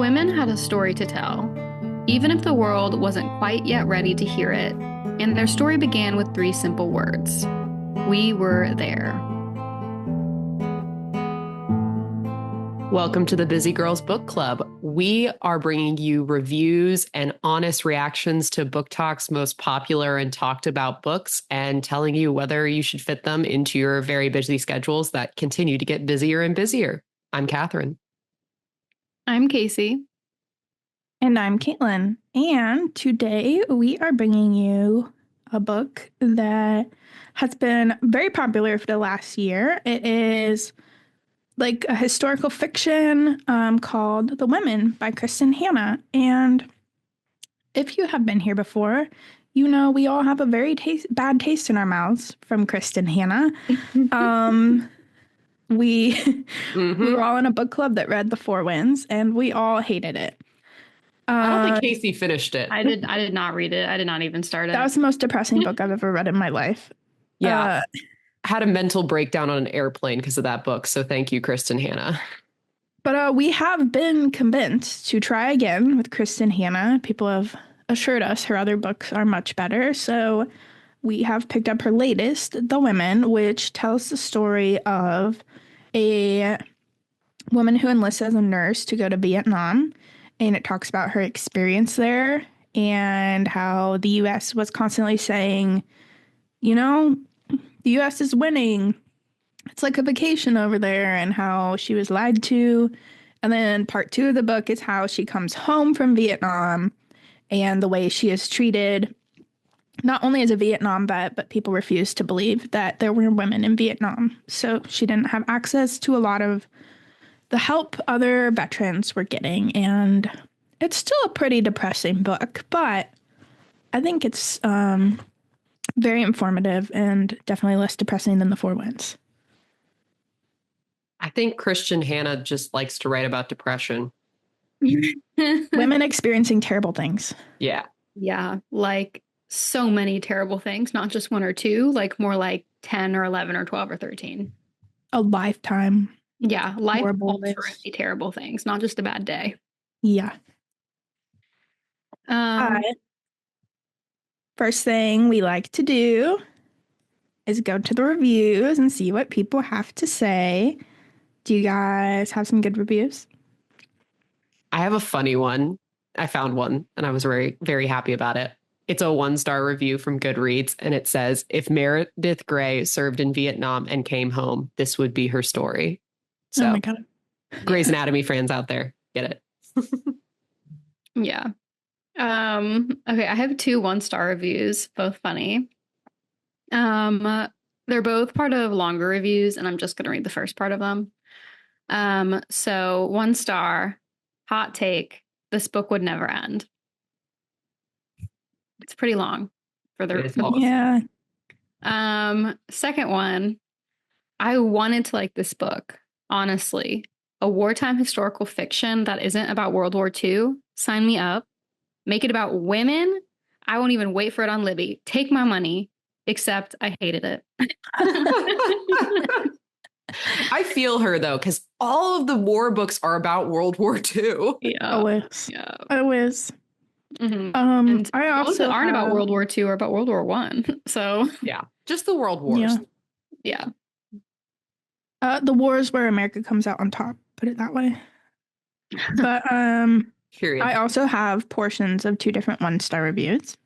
women had a story to tell, even if the world wasn't quite yet ready to hear it, and their story began with three simple words. We were there. Welcome to the Busy Girls Book Club. We are bringing you reviews and honest reactions to Book Talk's most popular and talked about books and telling you whether you should fit them into your very busy schedules that continue to get busier and busier. I'm Catherine. I'm Casey. And I'm Caitlin. And today we are bringing you a book that has been very popular for the last year. It is like a historical fiction called The Women by Kristin Hannah. And if you have been here before, you know we all have a very bad taste in our mouths from Kristin Hannah. We were all in a book club that read The Four Winds, and we all hated it. I don't think Casey finished it. I did not read it. I did not even start it. That was the most depressing book I've ever read in my life. Yeah. Had a mental breakdown on an airplane because of that book. So thank you, Kristin Hannah. But we have been convinced to try again with Kristin Hannah. People have assured us her other books are much better. So we have picked up her latest, The Women, which tells the story of a woman who enlists as a nurse to go to Vietnam. And it talks about her experience there and how the U.S. was constantly saying, you know, the U.S. is winning. It's like a vacation over there, and how she was lied to. And then part 2 of the book is how she comes home from Vietnam and the way she is treated, not only as a Vietnam vet, but people refused to believe that there were women in Vietnam. So she didn't have access to a lot of the help other veterans were getting. And it's still a pretty depressing book, but I think it's very informative and definitely less depressing than The Four Winds. I think Kristin Hannah just likes to write about depression. Women experiencing terrible things. Yeah. Yeah, like so many terrible things, not just one or two, like more like 10 or 11 or 12 or 13. A lifetime. Yeah, life-altering terrible things, not just a bad day. Yeah. First thing we like to do is go to the reviews and see what people have to say. Do you guys have some good reviews? I have a funny one. I found one and I was very, very happy about it. It's a 1-star review from Goodreads, and it says, if Meredith Grey served in Vietnam and came home, this would be her story. So, oh my God. Grey's Anatomy fans out there, get it. Yeah. Okay, I have 2 1-star reviews, both funny. They're both part of longer reviews, and I'm just going to read the first part of them. So 1 star, hot take, this book would never end. It's pretty long for the review. Yeah. Second one, I wanted to like this book, honestly. A wartime historical fiction that isn't about World War II. Sign me up. Make it about women. I won't even wait for it on Libby. Take my money. Except I hated it. I feel her, though, because all of the war books are about World War II. Yeah. Always. Yeah. Always. Mm-hmm. And I also aren't about World War II or about World War I. So yeah, just the world wars. Yeah. The wars where America comes out on top, put it that way. But Period. I also have portions of 2 different 1-star reviews.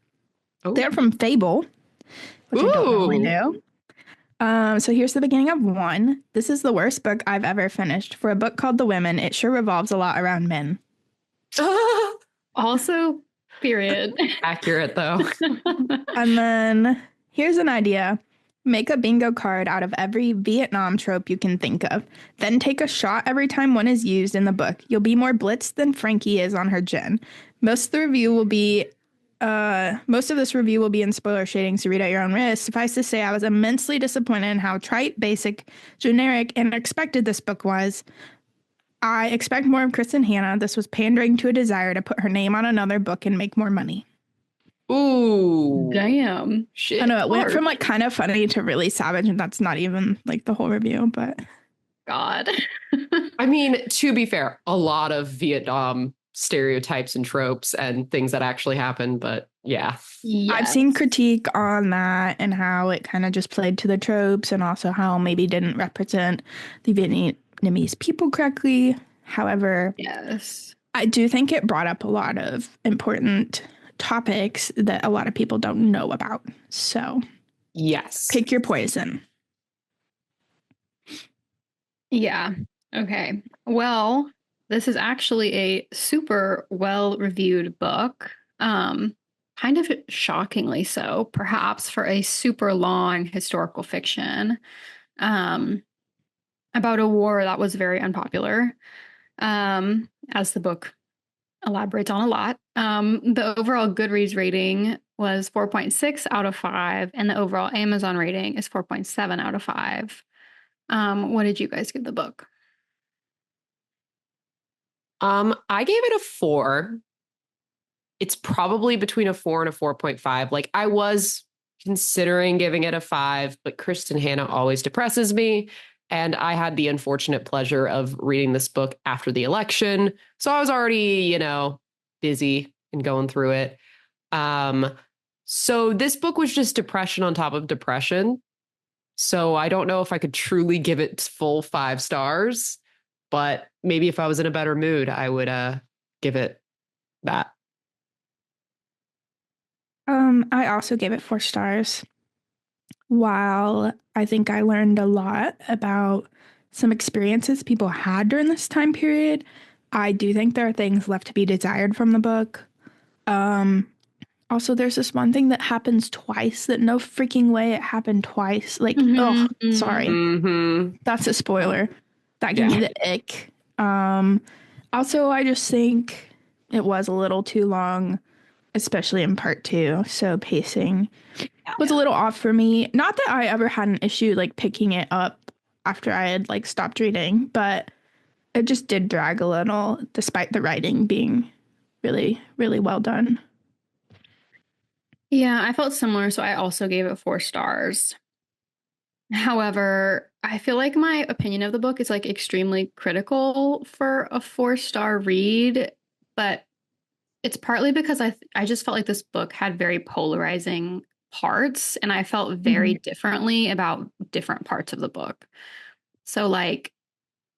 Oh. They're from Fable, which I don't normally do. So here's the beginning of 1. This is the worst book I've ever finished. For a book called The Women, it sure revolves a lot around men. Also, period. Accurate, though. And then here's an idea. Make a bingo card out of every Vietnam trope you can think of. Then take a shot every time one is used in the book. You'll be more blitzed than Frankie is on her gin. Most of this review will be in spoiler shading, so read at your own risk. Suffice to say, I was immensely disappointed in how trite, basic, generic, and expected this book was. I expect more of Kristin Hannah. This was pandering to a desire to put her name on another book and make more money. Ooh. Damn. Shit. I know it went from like kind of funny to really savage, and that's not even like the whole review, but God. I mean, to be fair, a lot of Vietnam stereotypes and tropes and things that actually happen. But yeah. I've seen critique on that and how it kind of just played to the tropes and also how maybe didn't represent the Vietnamese people correctly. However, Yes. I do think it brought up a lot of important topics that a lot of people don't know about. So, yes. Pick your poison. Yeah. Okay. Well, this is actually a super well-reviewed book. Kind of shockingly so, perhaps, for a super long historical fiction. About a war that was very unpopular, as the book elaborates on a lot. The overall Goodreads rating was 4.6 out of 5, and the overall Amazon rating is 4.7 out of 5. What did you guys give the book? I gave it a 4. It's probably between a 4 and a 4.5. Like, I was considering giving it a 5, but Kristin Hannah always depresses me. And I had the unfortunate pleasure of reading this book after the election. So I was already, busy and going through it. So this book was just depression on top of depression. So I don't know if I could truly give it full 5 stars, but maybe if I was in a better mood, I would give it that. I also gave it 4 stars. While I think I learned a lot about some experiences people had during this time period, I do think there are things left to be desired from the book. Also, there's this one thing that happens twice that no freaking way it happened twice. Like, sorry. Mm-hmm. That's a spoiler. That gave me the ick. Also, I just think it was a little too long, especially in part 2. So pacing was a little off for me. Not that I ever had an issue like picking it up after I had like stopped reading, but it just did drag a little despite the writing being really, really well done. Yeah, I felt similar, so I also gave it 4 stars. However, I feel like my opinion of the book is like extremely critical for a 4-star read, but it's partly because I just felt like this book had very polarizing parts, and I felt very differently about different parts of the book. So like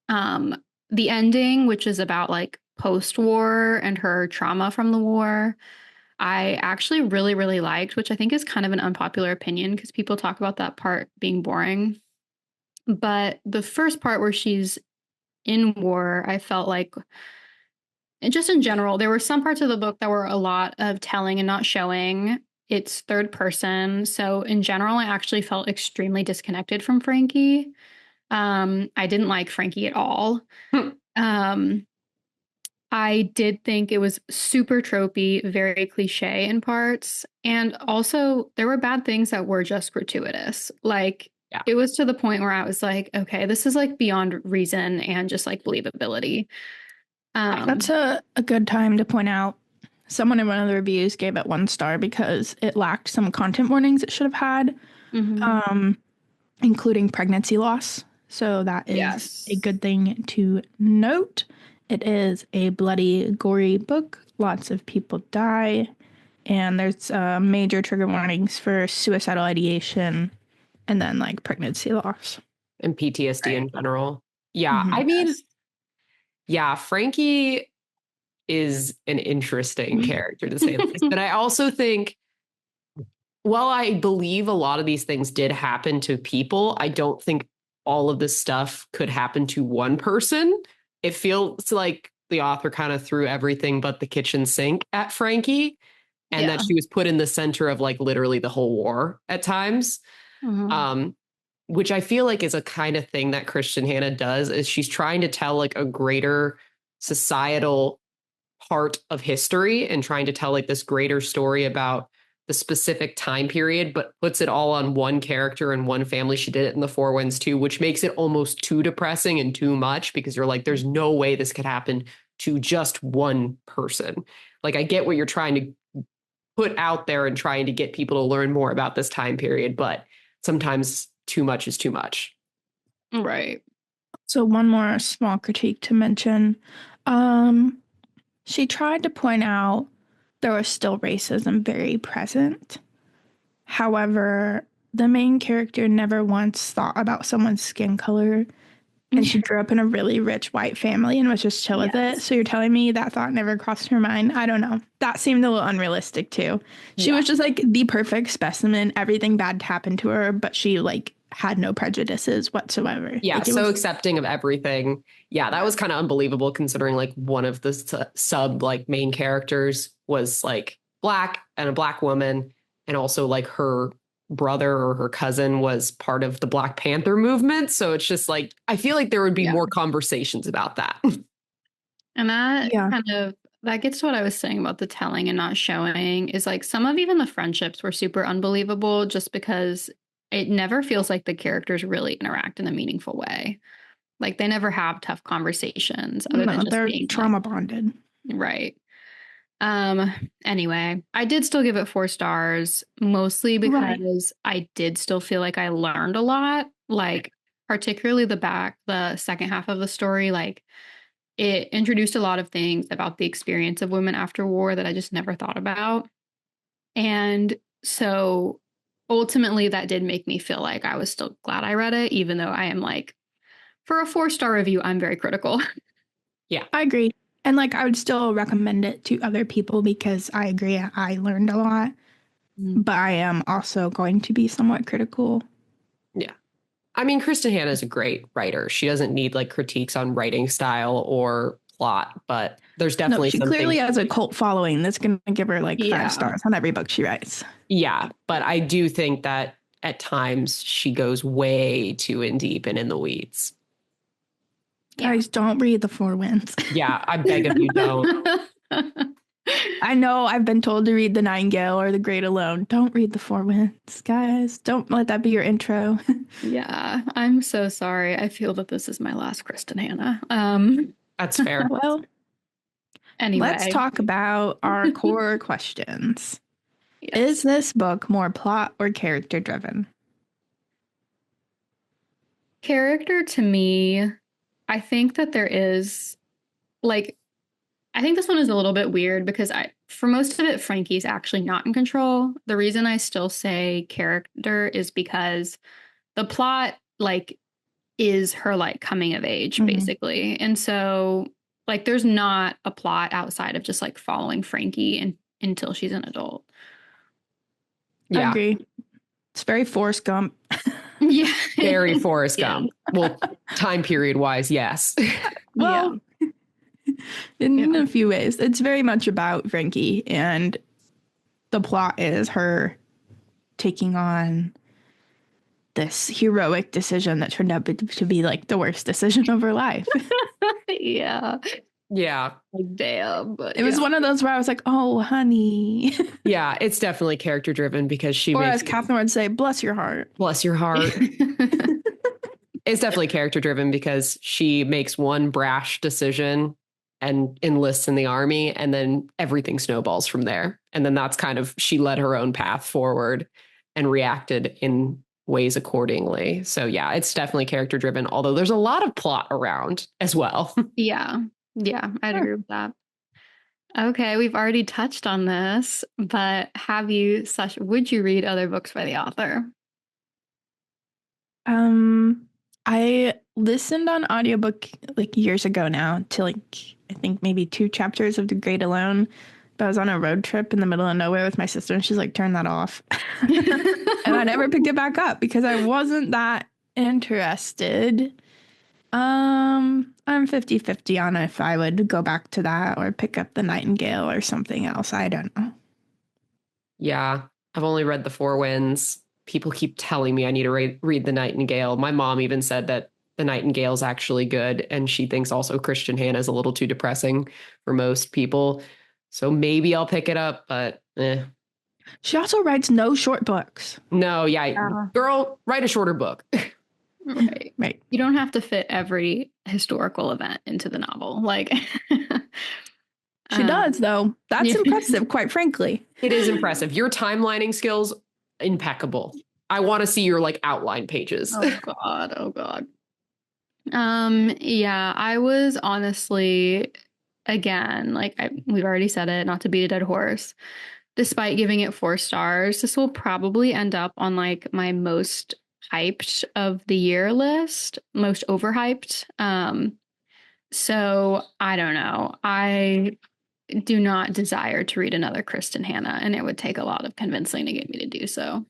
the ending, which is about like post-war and her trauma from the war, I actually really, really liked, which I think is kind of an unpopular opinion because people talk about that part being boring. But the first part where she's in war, I felt like, and just in general, there were some parts of the book that were a lot of telling and not showing. It's third person. So in general, I actually felt extremely disconnected from Frankie. I didn't like Frankie at all. Um, I did think it was super tropey, very cliche in parts. And also, there were bad things that were just gratuitous. Like, it was to the point where I was like, okay, this is like beyond reason and just like believability. That's a good time to point out. Someone in one of the reviews gave it 1 star because it lacked some content warnings it should have had, including pregnancy loss. So that is a good thing to note. It is a bloody, gory book. Lots of people die. And there's major trigger warnings for suicidal ideation and then like pregnancy loss. And PTSD in general. Yeah. I mean, Frankie is an interesting character to say the least. But I also think, while I believe a lot of these things did happen to people, I don't think all of this stuff could happen to one person. It feels like the author kind of threw everything but the kitchen sink at Frankie, and that she was put in the center of like literally the whole war at times. Which I feel like is a kind of thing that Kristin Hannah does, is she's trying to tell like a greater societal part of history and trying to tell like this greater story about the specific time period, but puts it all on one character and one family. She did it in The Four Winds too, which makes it almost too depressing and too much, because you're like, there's no way this could happen to just one person. Like, I get what you're trying to put out there and trying to get people to learn more about this time period, but sometimes too much is too much. Right. So one more small critique to mention. She tried to point out there was still racism very present. However, the main character never once thought about someone's skin color, and she grew up in a really rich white family and was just chill with it. So you're telling me that thought never crossed her mind? I don't know. That seemed a little unrealistic too. She was just like the perfect specimen. Everything bad happened to her, but she like had no prejudices whatsoever. Yeah, like, so accepting of everything. Yeah, that was kind of unbelievable considering like one of the sub like main characters was like black and a black woman, and also like her brother or her cousin was part of the Black Panther movement. So it's just like I feel like there would be more conversations about that. And that kind of that gets to what I was saying about the telling and not showing is like some of even the friendships were super unbelievable just because it never feels like the characters really interact in a meaningful way. Like they never have tough conversations other than just they're being trauma bonded. Right. Anyway, I did still give it 4 stars, mostly because I did still feel like I learned a lot, like particularly the second half of the story, like it introduced a lot of things about the experience of women after war that I just never thought about. And so ultimately that did make me feel like I was still glad I read it, even though I am like, for a 4-star review, I'm very critical. Yeah, I agree. And like I would still recommend it to other people because I agree I learned a lot, but I am also going to be somewhat critical. Yeah. I mean, Kristin Hannah is a great writer. She doesn't need like critiques on writing style or plot, but there's definitely she clearly has a cult following that's going to give her like 5 stars on every book she writes. Yeah, but I do think that at times she goes way too in deep and in the weeds. Guys, don't read The Four Winds. Yeah, I beg of you, don't. I know I've been told to read The Nightingale or The Great Alone. Don't read The Four Winds, guys. Don't let that be your intro. Yeah, I'm so sorry. I feel that this is my last Kristin Hannah. That's fair. Well, anyway, let's talk about our core questions. Yes. Is this book more plot or character driven? Character to me, I think that there is like I think this one is a little bit weird because for most of it, Frankie's actually not in control. The reason I still say character is because the plot, like, is her, like, coming of age, basically. And so, like, there's not a plot outside of just, like, following Frankie until she's an adult. Yeah. I agree. It's very Forrest Gump. Yeah. Very Forrest Gump. Well, time period wise, yes. Well, in a few ways. It's very much about Frankie, and the plot is her taking on this heroic decision that turned out to be like the worst decision of her life. Yeah. Yeah. Like, damn. But it was one of those where I was like, oh, honey. Yeah, it's definitely character driven because she or as Catherine would say, bless your heart. Bless your heart. It's definitely character driven because she makes one brash decision and enlists in the army, and then everything snowballs from there. And then that's kind of, she led her own path forward and reacted in ways accordingly. So yeah, it's definitely character driven, although there's a lot of plot around as well. Yeah. Yeah, I'd agree with that. Okay, we've already touched on this, but would you read other books by the author? I listened on audiobook like years ago now to like I think maybe 2 chapters of The Great Alone. But I was on a road trip in the middle of nowhere with my sister, and she's like, turn that off. And I never picked it back up because I wasn't that interested. I'm 50-50 on if I would go back to that or pick up The Nightingale or something else. I don't know. Yeah, I've only read The Four Winds. People keep telling me I need to read The Nightingale. My mom even said that The Nightingale is actually good, and she thinks also Kristin Hannah is a little too depressing for most people. So maybe I'll pick it up, but She also writes no short books. No, yeah. Girl, write a shorter book. Right. You don't have to fit every historical event into the novel. Like she does, though. That's impressive, quite frankly. It is impressive. Your timelining skills, impeccable. I want to see your like outline pages. Oh God. Yeah, I was honestly again, like we've already said it, not to beat a dead horse. Despite giving it 4 stars, this will probably end up on like my most hyped of the year list, most overhyped. So I don't know. I do not desire to read another Kristin Hannah, and it would take a lot of convincing to get me to do so.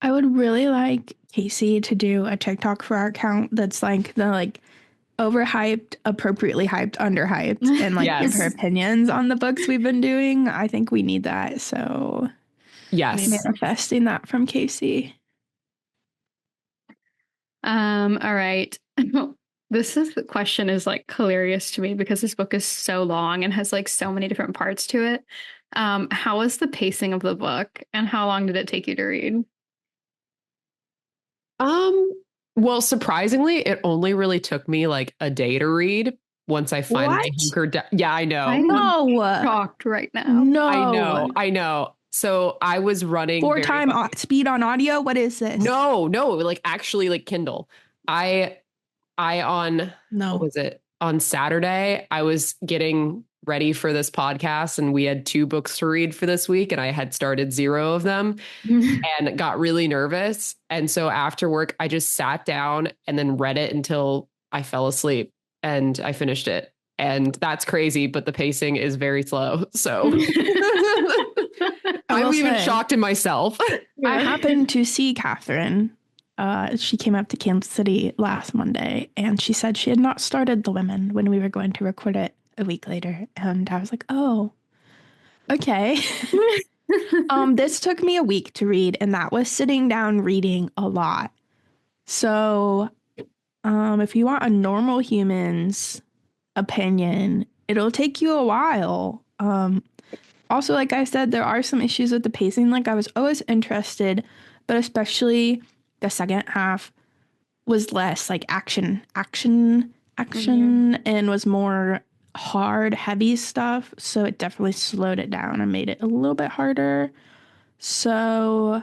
I would really like Casey to do a TikTok for our account that's like the like overhyped, appropriately hyped, underhyped, and like give her Yes. opinions on the books we've been doing. I think we need that. So Yes. manifesting that from Casey. All right. Question is like hilarious to me because this book is so long and has like so many different parts to it. How was the pacing of the book and how long did it take you to read? Well, surprisingly, it only really took me like a day to read once I finally hunkered down. Yeah, I know. I'm shocked right now. No. I know. So I was running 4x speed on audio. What is this? No, like actually like Kindle. What was it? On Saturday, I was getting ready for this podcast and we had 2 books to read for this week and I had started 0 of them and got really nervous. And so after work, I just sat down and then read it until I fell asleep and I finished it. And that's crazy, but the pacing is very slow. So I'm even shocked in myself. I happened to see Catherine. She came up to Kansas City last Monday and she said she had not started The Women when we were going to record it a week later. And I was like, oh, okay. This took me a week to read and that was sitting down reading a lot. So if you want a normal human's opinion, it'll take you a while. Also, like I said, there are some issues with the pacing. Like I was always interested, but especially the second half was less like action, and was more hard, heavy stuff. So it definitely slowed it down and made it a little bit harder. So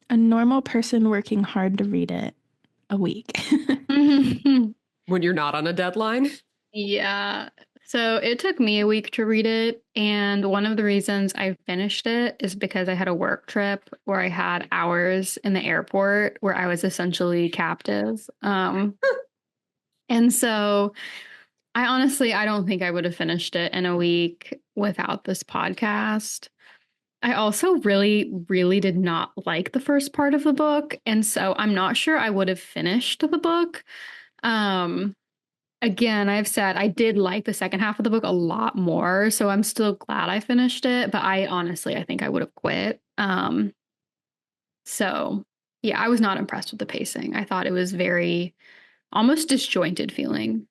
a normal person working hard to read it a week. When you're not on a deadline? Yeah. So it took me a week to read it. And one of the reasons I finished it is because I had a work trip where I had hours in the airport where I was essentially captive. And so I don't think I would have finished it in a week without this podcast. I also really, really did not like the first part of the book. And so I'm not sure I would have finished the book. Again, I've said I did like the second half of the book a lot more, so I'm still glad I finished it, but I think I would have quit. So yeah, I was not impressed with the pacing. I thought it was very almost disjointed feeling.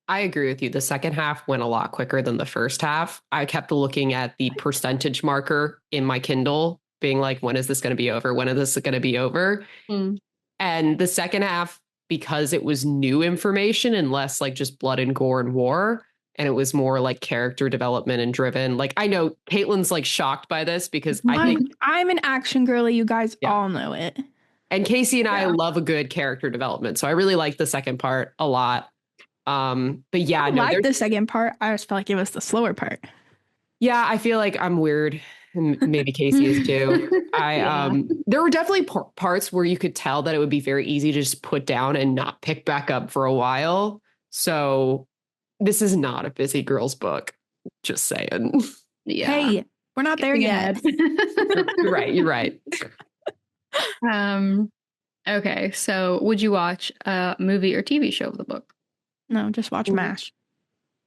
I agree with you. The second half went a lot quicker than the first half. I kept looking at the percentage marker in my Kindle, being like, when is this going to be over? When is this going to be over? And the second half, because it was new information and less like just blood and gore and war, and it was more like character development and driven. Like I know Caitlin's like shocked by this because I'm an action girly. You guys all know it. And Casey and I love a good character development. So I really like the second part a lot. But yeah, I like the second part. I just felt like it was the slower part. Yeah, I feel like I'm weird. And maybe Casey is too. There were definitely parts where you could tell that it would be very easy to just put down and not pick back up for a while. So this is not a busy girl's book. Just saying. Yeah. Hey, we're not there yet. You're right. Okay, so would you watch a movie or TV show of the book? No, just watch MASH.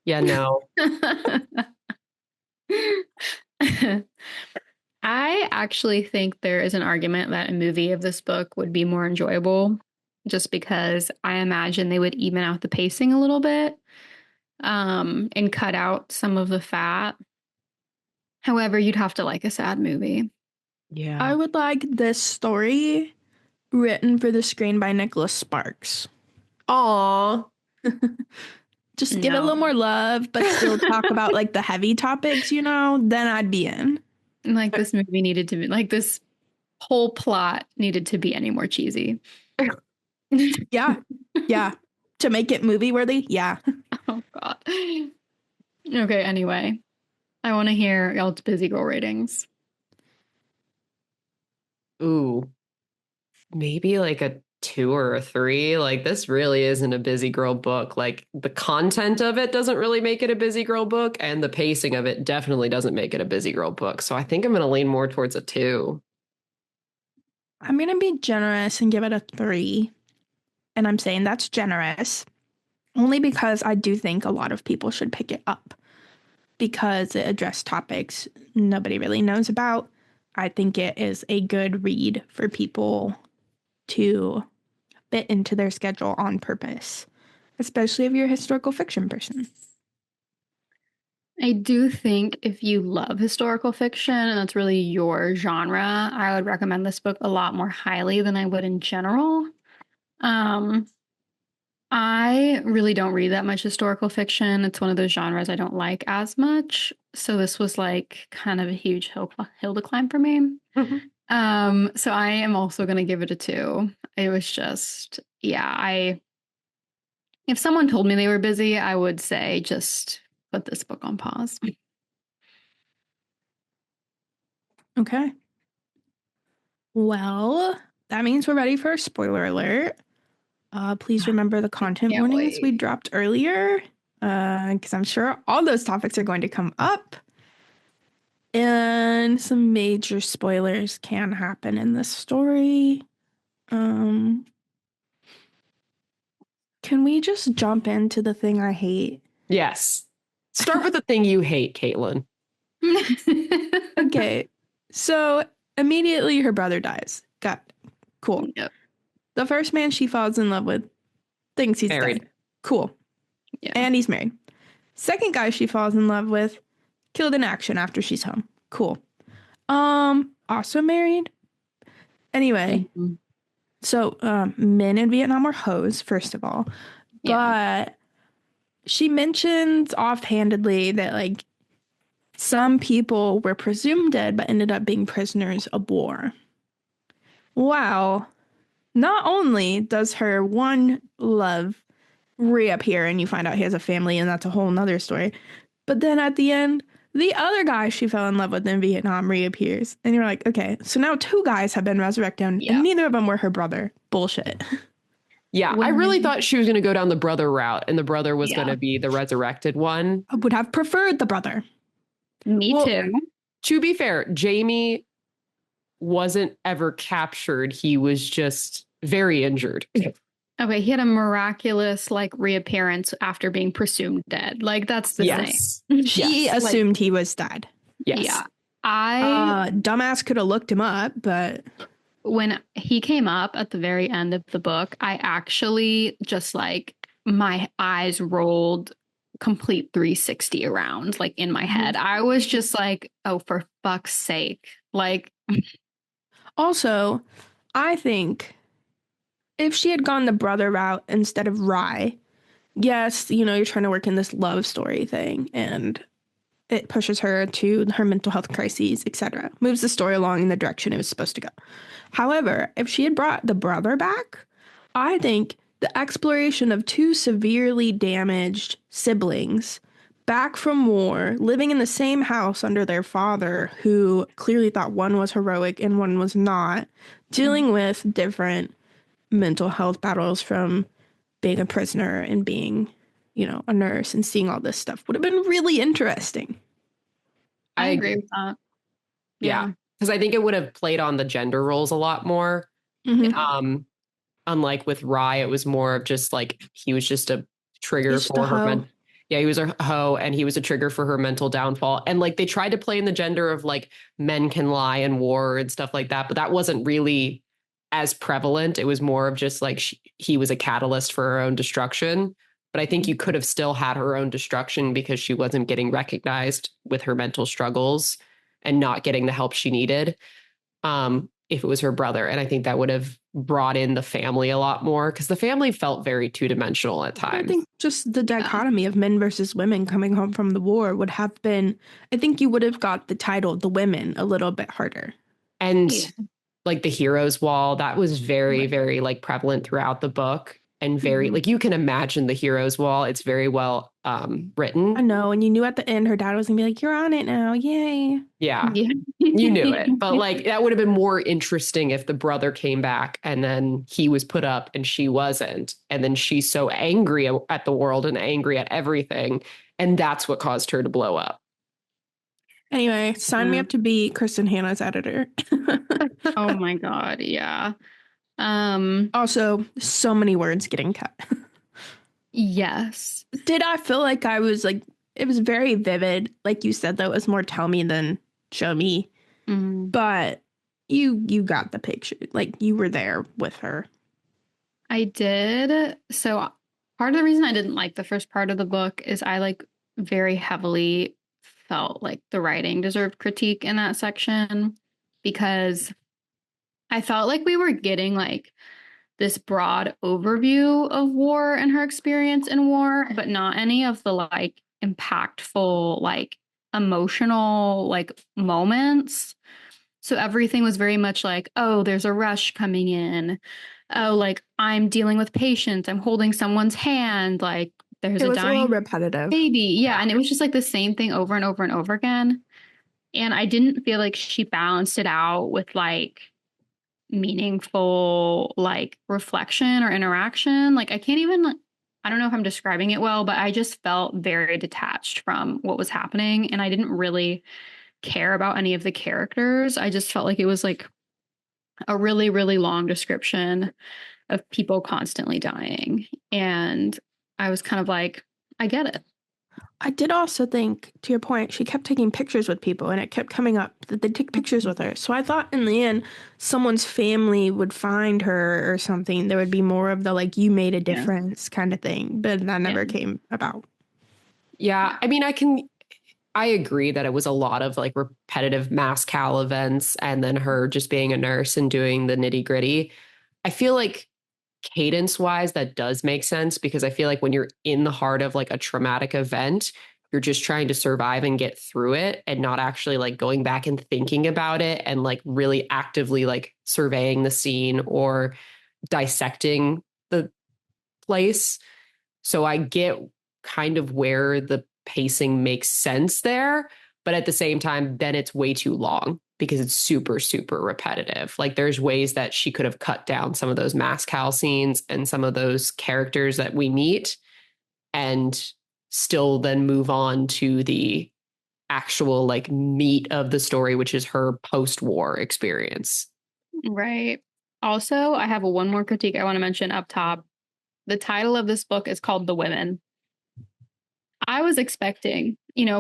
Yeah, no. I actually think there is an argument that a movie of this book would be more enjoyable just because I imagine they would even out the pacing a little bit and cut out some of the fat. However, you'd have to like a sad movie. Yeah. I would like this story written for the screen by Nicholas Sparks. Aww. Just give it a little more love, but still talk about like the heavy topics, you know, then I'd be in. Like this movie needed to be like this whole plot needed to be any more cheesy. Yeah. To make it movie worthy. Yeah. Oh God. Okay, anyway, I want to hear y'all's busy girl ratings. Ooh, maybe like a 2 or a 3. Like this really isn't a busy girl book. Like the content of it doesn't really make it a busy girl book, and the pacing of it definitely doesn't make it a busy girl book. So I think I'm going to lean more towards a 2. I'm going to be generous and give it a 3. And I'm saying that's generous only because I do think a lot of people should pick it up because it addressed topics nobody really knows about. I think it is a good read for people to fit into their schedule on purpose, especially if you're a historical fiction person. I do think if you love historical fiction and that's really your genre, I would recommend this book a lot more highly than I would in general. Um, I really don't read that much historical fiction. It's one of those genres I don't like as much. So this was like kind of a huge hill to climb for me. So I am also going to give it a 2. It was just, yeah, if someone told me they were busy, I would say just put this book on pause. Okay. Well, that means we're ready for a spoiler alert. Please remember the content Can't warnings we wait. dropped earlier, because I'm sure all those topics are going to come up. And some major spoilers can happen in this story. Can we just jump into the thing I hate? Yes. Start with the thing you hate, Caitlin. Okay, so immediately her brother dies. Got it. Cool. Yep. The first man she falls in love with thinks he's Married. dead. Cool. Yeah. And he's married. Second guy she falls in love with, killed in action after she's home. Cool. Also married. Anyway, so men in Vietnam were hoes, first of all. Yeah. But she mentions offhandedly that like some people were presumed dead but ended up being prisoners of war. Wow. Not only does her one love reappear and you find out he has a family and that's a whole nother story, but then at the end, the other guy she fell in love with in Vietnam reappears. And you're like, okay, so now 2 guys have been resurrected Yeah. and neither of them were her brother. Bullshit. Yeah, I really thought she was going to go down the brother route and the brother was going to be the resurrected one. I would have preferred the brother. Me too. To be fair, Jamie wasn't ever captured. He was just very injured. Okay, he had a miraculous like reappearance after being presumed dead. Like that's the thing. She assumed he was dead. Yes. Yeah. I dumbass could have looked him up, but when he came up at the very end of the book, I actually just like my eyes rolled complete 360 around like in my head. I was just like, oh, for fuck's sake. Like also, I think if she had gone the brother route instead of Rye, yes, you know, you're trying to work in this love story thing and it pushes her to her mental health crises, etc. Moves the story along in the direction it was supposed to go. However, if she had brought the brother back, I think the exploration of 2 severely damaged siblings back from war, living in the same house under their father, who clearly thought one was heroic and one was not, dealing with different mental health battles from being a prisoner and being, you know, a nurse and seeing all this stuff would have been really interesting. I agree with that. Yeah. Because I think it would have played on the gender roles a lot more. Mm-hmm. Unlike with Rye, it was more of just like he was just a trigger for her. He was a hoe and he was a trigger for her mental downfall. And like they tried to play in the gender of like men can lie in war and stuff like that, but that wasn't really as prevalent. It was more of just like he was a catalyst for her own destruction. But I think you could have still had her own destruction because she wasn't getting recognized with her mental struggles and not getting the help she needed. If it was her brother. And I think that would have brought in the family a lot more because the family felt very 2-dimensional at times. I think just the dichotomy of men versus women coming home from the war would have been, I think you would have got the title, The Women, a little bit harder. And like the hero's wall, that was very, very like prevalent throughout the book. and very like you can imagine the hero's wall. It's very well I written. know, and you knew at the end her dad was gonna be like, "You're on it now, yay!" Yeah, Yeah. you knew it. But like that would have been more interesting if the brother came back and then he was put up and she wasn't. And then she's so angry at the world and angry at everything. And that's what caused her to blow up. Anyway, sign me up to be Kristin Hannah's editor. Oh my God, yeah. Also, so many words getting cut. Yes. Did I feel like I was like, it was very vivid. Like you said, though, it was more tell me than show me. Mm. But you got the picture. Like you were there with her. I did. So part of the reason I didn't like the first part of the book is I like very heavily felt like the writing deserved critique in that section because I felt like we were getting like this broad overview of war and her experience in war, but not any of the like impactful, like emotional like moments. So everything was very much like, oh, there's a rush coming in. Oh, like I'm dealing with patients. I'm holding someone's hand. Like there's It a was a little dying repetitive. baby. Yeah. And it was just like the same thing over and over and over again. And I didn't feel like she balanced it out with like meaningful like reflection or interaction. Like I can't even, I don't know if I'm describing it well, but I just felt very detached from what was happening. And I didn't really care about any of the characters. I just felt like it was like a really, really long description of people constantly dying. And I was kind of like, I get it. I did also think, to your point, she kept taking pictures with people and it kept coming up that they take pictures with her. So I thought in the end, someone's family would find her or something. There would be more of the like, you made a Yeah. difference kind of thing. But that never Yeah. came about. Yeah. I mean, I agree that it was a lot of like repetitive mass cal events and then her just being a nurse and doing the nitty gritty. I feel like cadence wise, that does make sense because I feel like when you're in the heart of like a traumatic event, you're just trying to survive and get through it and not actually like going back and thinking about it and like really actively like surveying the scene or dissecting the place. So I get kind of where the pacing makes sense there. But at the same time, then it's way too long because it's super, super repetitive. Like there's ways that she could have cut down some of those mass cal scenes and some of those characters that we meet and still then move on to the actual like meat of the story, which is her post-war experience. Right. Also, I have one more critique I want to mention up top. The title of this book is called The Women. I was expecting,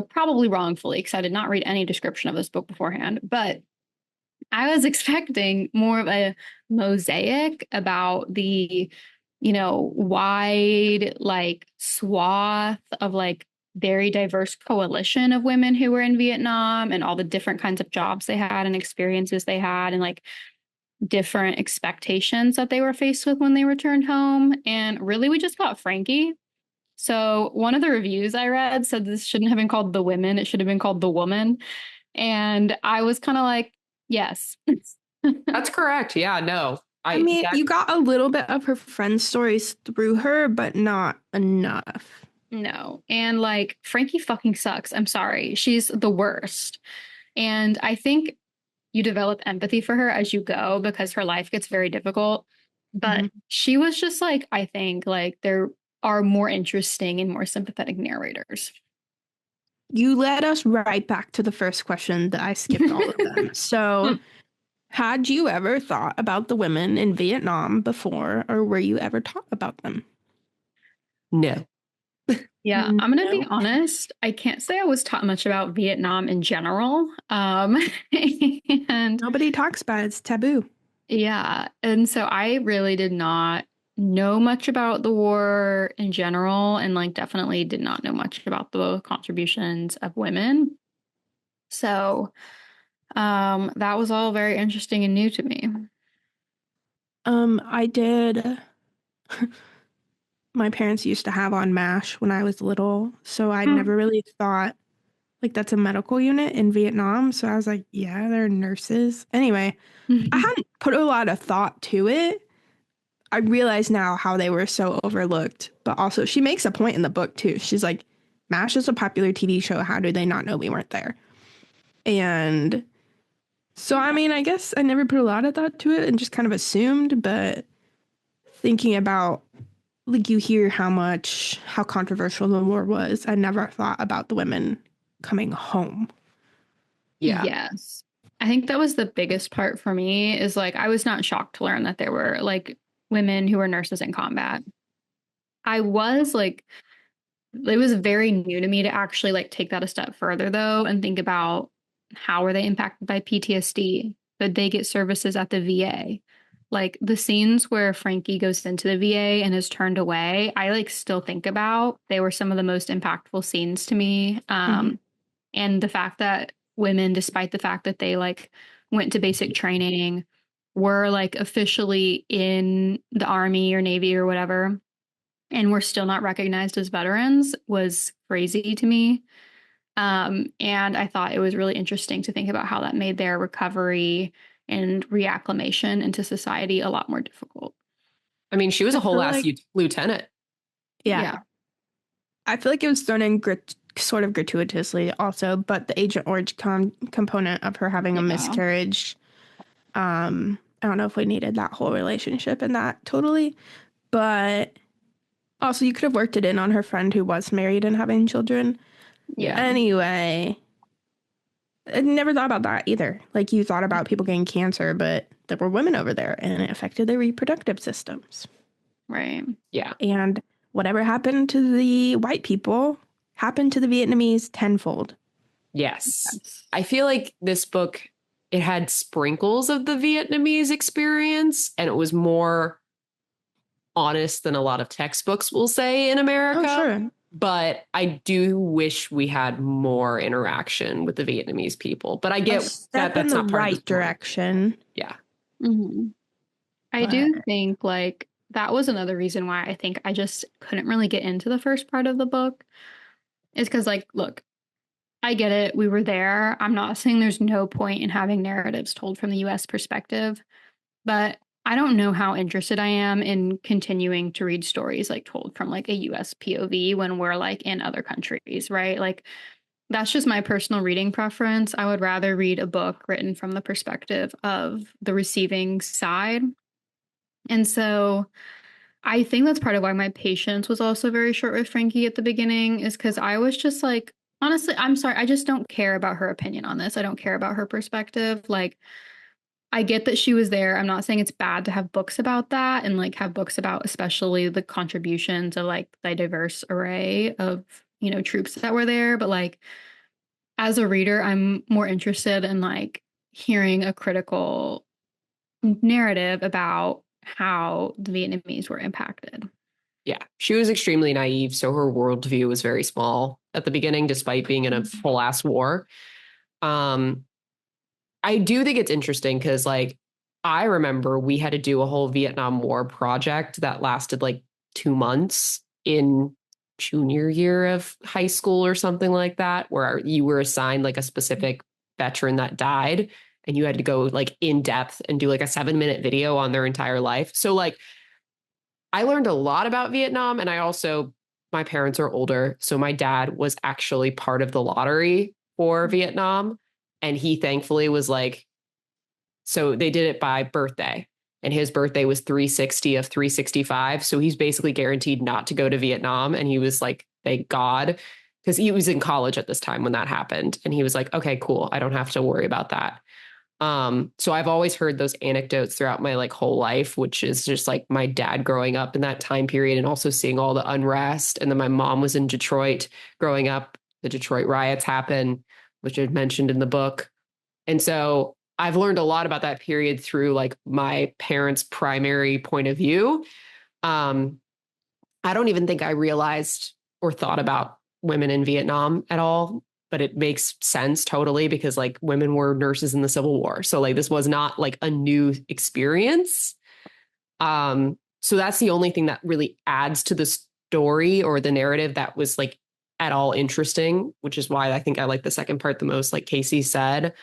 probably wrongfully, because I did not read any description of this book beforehand, but I was expecting more of a mosaic about the, wide, like, swath of, like, very diverse coalition of women who were in Vietnam and all the different kinds of jobs they had and experiences they had and, like, different expectations that they were faced with when they returned home. And really, we just got Frankie. So one of the reviews I read said this shouldn't have been called The Women. It should have been called The Woman. And I was kind of like, yes. That's correct. Yeah, no. I mean, you got a little bit of her friend's stories through her, but not enough. No. And like, Frankie fucking sucks. I'm sorry. She's the worst. And I think you develop empathy for her as you go because her life gets very difficult. But she was just like, I think like there are more interesting and more sympathetic narrators. You led us right back to the first question that I skipped all of them. So, had you ever thought about the women in Vietnam before, or were you ever taught about them? No. Yeah, I'm gonna be honest. I can't say I was taught much about Vietnam in general. And Nobody talks about it. It's taboo. yeah, and so I really did not know much about the war in general, and like definitely did not know much about the contributions of women. So, that was all very interesting and new to me. I did. My parents used to have on MASH when I was little, so I never really thought like that's a medical unit in Vietnam. So I was like, yeah, they're nurses. Anyway, I hadn't put a lot of thought to it. I realize now how they were so overlooked. But also, she makes a point in the book too. She's like, MASH is a popular TV show. How do they not know we weren't there? And so, I mean, I guess I never put a lot of thought to it and just kind of assumed, but thinking about, like, you hear how controversial the war was. I never thought about the women coming home. Yeah. Yes. I think that was the biggest part for me is like, I was not shocked to learn that there were like women who were nurses in combat. I was like, it was very new to me to actually like take that a step further though and think about how were they impacted by PTSD? Did they get services at the VA? Like the scenes where Frankie goes into the VA and is turned away, I like still think about. They were some of the most impactful scenes to me. And the fact that women, despite the fact that they like went to basic training, were like officially in the Army or Navy or whatever, and were still not recognized as veterans was crazy to me. And I thought it was really interesting to think about how that made their recovery and reacclimation into society a lot more difficult. I mean, she was a whole ass like, lieutenant. Yeah. I feel like it was thrown in sort of gratuitously also, but the Agent Orange component of her having a miscarriage, I don't know if we needed that whole relationship in that totally, but also you could have worked it in on her friend who was married and having children. Yeah. Anyway, I never thought about that either. Like, you thought about people getting cancer, but there were women over there and it affected their reproductive systems. Right. Yeah. And whatever happened to the white people happened to the Vietnamese tenfold. Yes. I feel like this book, it had sprinkles of the Vietnamese experience, and it was more honest than a lot of textbooks will say in America. Oh, sure. But I do wish we had more interaction with the Vietnamese people. But I get that that's not part of the direction. Yeah. Mm-hmm. I do think like that was another reason why I think I just couldn't really get into the first part of the book. Is because like, look, I get it. We were there. I'm not saying there's no point in having narratives told from the US perspective, but I don't know how interested I am in continuing to read stories like told from like a US POV when we're like in other countries, right? Like that's just my personal reading preference. I would rather read a book written from the perspective of the receiving side. And so I think that's part of why my patience was also very short with Frankie at the beginning, is because I was just like, honestly, I'm sorry. I just don't care about her opinion on this. I don't care about her perspective. Like, I get that she was there. I'm not saying it's bad to have books about that and like have books about especially the contributions of like the diverse array of, you know, troops that were there. But like, as a reader, I'm more interested in like hearing a critical narrative about how the Vietnamese were impacted. Yeah, she was extremely naive, so her worldview was very small at the beginning, despite being in a full ass war. I do think it's interesting because, like, I remember we had to do a whole Vietnam War project that lasted like 2 months in junior year of high school or something like that, where you were assigned like a specific veteran that died, and you had to go like in depth and do like a 7-minute video on their entire life. So like, I learned a lot about Vietnam, and I also, my parents are older, so my dad was actually part of the lottery for Vietnam, and he thankfully was like, so they did it by birthday, and his birthday was 360 of 365, so he's basically guaranteed not to go to Vietnam, and he was like, thank God, because he was in college at this time when that happened, and he was like, okay, cool, I don't have to worry about that. So I've always heard those anecdotes throughout my like whole life, which is just like my dad growing up in that time period and also seeing all the unrest. And then my mom was in Detroit growing up. The Detroit riots happened, which I mentioned in the book. And so I've learned a lot about that period through like my parents' primary point of view. I don't even think I realized or thought about women in Vietnam at all, but it makes sense totally because like women were nurses in the Civil War. So like this was not like a new experience. So that's the only thing that really adds to the story or the narrative that was like at all interesting, which is why I think I like the second part the most, like Casey said.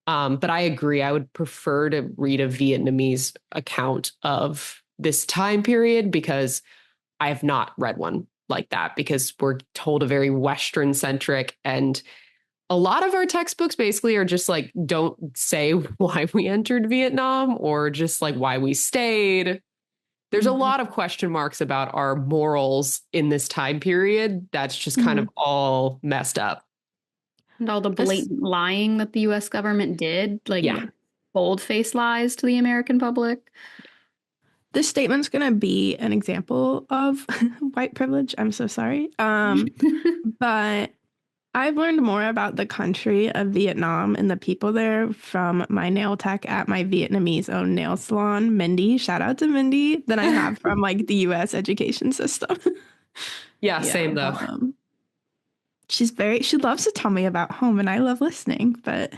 But I agree. I would prefer to read a Vietnamese account of this time period, because I have not read one like that, because we're told a very Western centric, and a lot of our textbooks basically are just like, don't say why we entered Vietnam or just like why we stayed. There's a lot of question marks about our morals in this time period. That's just kind of all messed up. And all the blatant lying that the US government did, like Yeah. bold-faced lies to the American public. This statement's going to be an example of white privilege. I'm so sorry. But I've learned more about the country of Vietnam and the people there from my nail tech at my Vietnamese owned nail salon, Mindy. Shout out to Mindy, than I have from like the US education system. Yeah, same though. She loves to tell me about home and I love listening, but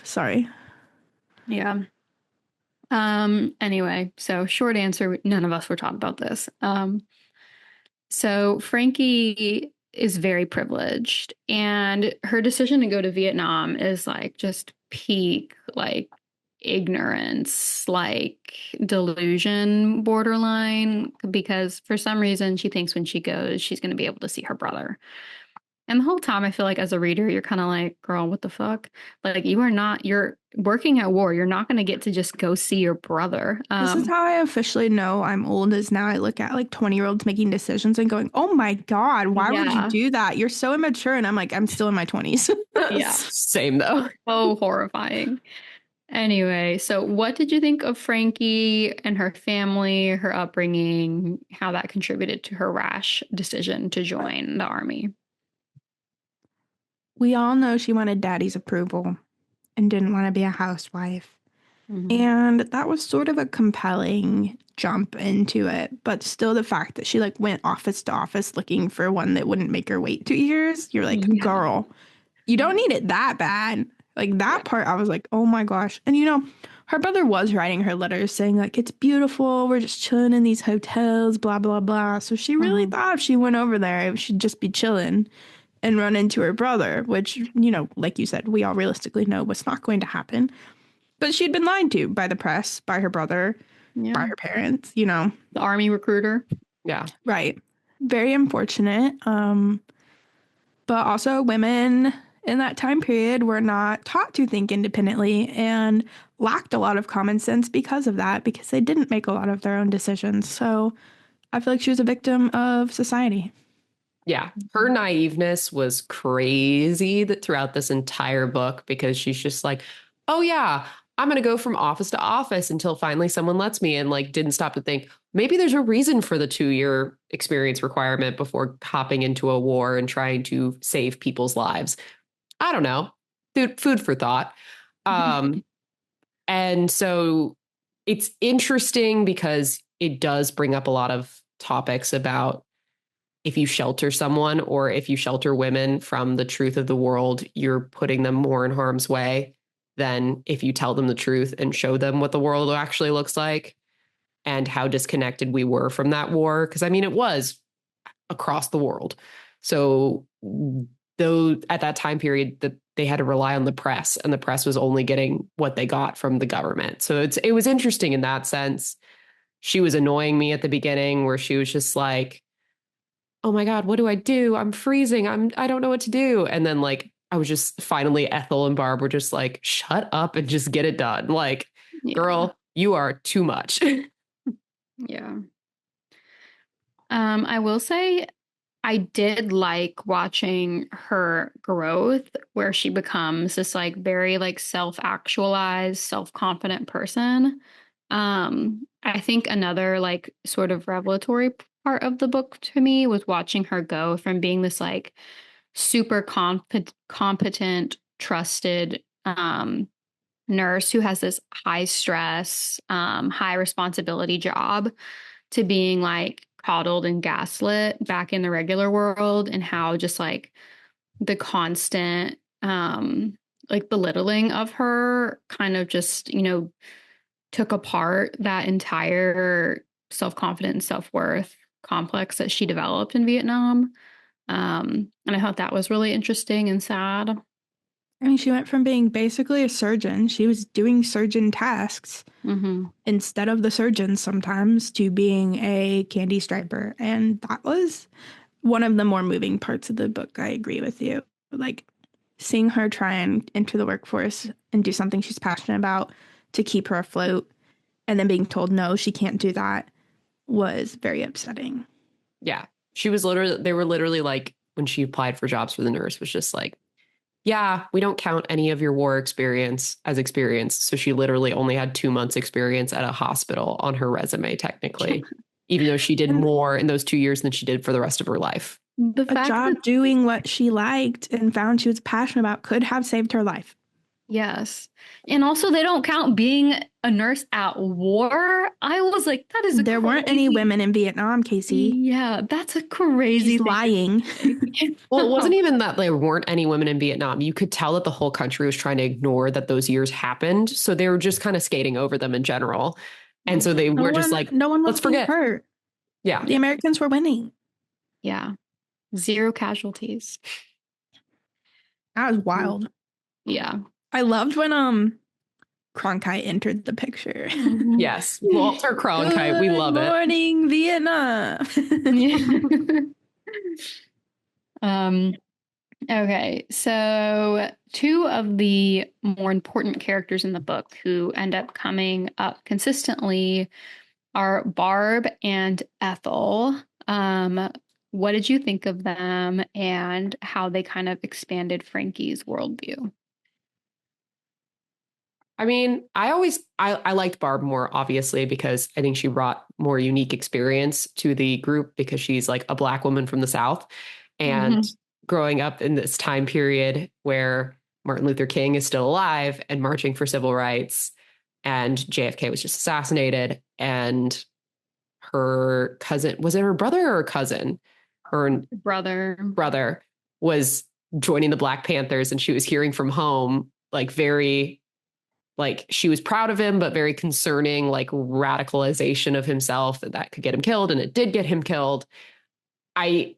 sorry. Yeah. Anyway, so short answer, none of us were taught about this. So Frankie is very privileged, and her decision to go to Vietnam is like just peak, like ignorance, like delusion borderline, because for some reason she thinks when she goes, she's going to be able to see her brother. And the whole time I feel like as a reader, you're kind of like, girl, what the fuck? Like you're working at war. You're not going to get to just go see your brother. This is how I officially know I'm old, is now I look at like 20-year-olds making decisions and going, oh my God, why would you do that? You're so immature. And I'm like, I'm still in my 20s. Yeah. Same though. So horrifying. Anyway, so what did you think of Frankie and her family, her upbringing, how that contributed to her rash decision to join the army? We all know she wanted daddy's approval and didn't want to be a housewife. And that was sort of a compelling jump into it. But still the fact that she like went office to office looking for one that wouldn't make her wait 2 years, you're like, girl, you don't need it that bad. Like that part, I was like, oh my gosh. And her brother was writing her letters saying like, it's beautiful. We're just chilling in these hotels, blah, blah, blah. So she really thought if she went over there, it should just be chilling and run into her brother, which, like you said, we all realistically know what's not going to happen. But she'd been lied to by the press, by her brother, by her parents, The army recruiter. Yeah. Right. Very unfortunate. But also women in that time period were not taught to think independently and lacked a lot of common sense because of that, because they didn't make a lot of their own decisions. So I feel like she was a victim of society. Yeah, her naiveness was crazy throughout this entire book, because she's just like, oh yeah, I'm going to go from office to office until finally someone lets me, and like didn't stop to think maybe there's a reason for the 2-year experience requirement before hopping into a war and trying to save people's lives. I don't know. Food for thought. And so it's interesting because it does bring up a lot of topics about if you shelter someone, or if you shelter women from the truth of the world, you're putting them more in harm's way than if you tell them the truth and show them what the world actually looks like and how disconnected we were from that war. Because I mean, it was across the world. So though at that time period that they had to rely on the press, and the press was only getting what they got from the government. So it was interesting in that sense. She was annoying me at the beginning, where she was just like, oh my God, what do I do? I'm freezing. I don't know what to do. And then like, I was just finally, Ethel and Barb were just like, shut up and just get it done. Like, girl, you are too much. Yeah. I will say I did like watching her growth, where she becomes this like very like self-actualized, self-confident person. I think another like sort of revelatory part of the book to me was watching her go from being this like super competent, trusted nurse who has this high stress, high responsibility job, to being like coddled and gaslit back in the regular world, and how just like the constant like belittling of her kind of just, took apart that entire self-confidence, self-worth complex that she developed in Vietnam. And I thought that was really interesting and sad. I mean, she went from being basically a surgeon. She was doing surgeon tasks instead of the surgeon sometimes to being a candy striper. And that was one of the more moving parts of the book. I agree with you. Like seeing her try and enter the workforce and do something she's passionate about to keep her afloat and then being told no, she can't do that was very upsetting. Yeah. They were literally like, when she applied for jobs for the nurse, was just like, yeah, we don't count any of your war experience as experience. So she literally only had 2 months experience at a hospital on her resume, technically, even though she did more in those 2 years than she did for the rest of her life. A job doing what she liked and found she was passionate about could have saved her life. Yes. And also they don't count being a nurse at war. I was like, that is there weren't any women in Vietnam, Casey. Yeah, that's a crazy She's lying. Well, it wasn't even that there weren't any women in Vietnam. You could tell that the whole country was trying to ignore that those years happened. So they were just kind of skating over them in general. And so they were just like, no one was let's forget. Hurt. Yeah. The Americans were winning. Yeah. 0 casualties. That was wild. Yeah. I loved when Cronkite entered the picture. Yes. Walter Cronkite. We love it. Good morning, Vietnam. Okay. So 2 of the more important characters in the book who end up coming up consistently are Barb and Ethel. What did you think of them and how they kind of expanded Frankie's worldview? I mean, I liked Barb more, obviously, because I think she brought more unique experience to the group because she's like a Black woman from the South. And growing up in this time period where Martin Luther King is still alive and marching for civil rights, and JFK was just assassinated, and her cousin, was it her brother or her cousin? Her brother was joining the Black Panthers, and she was hearing from home, like very, like she was proud of him, but very concerning, like radicalization of himself that could get him killed. And it did get him killed. I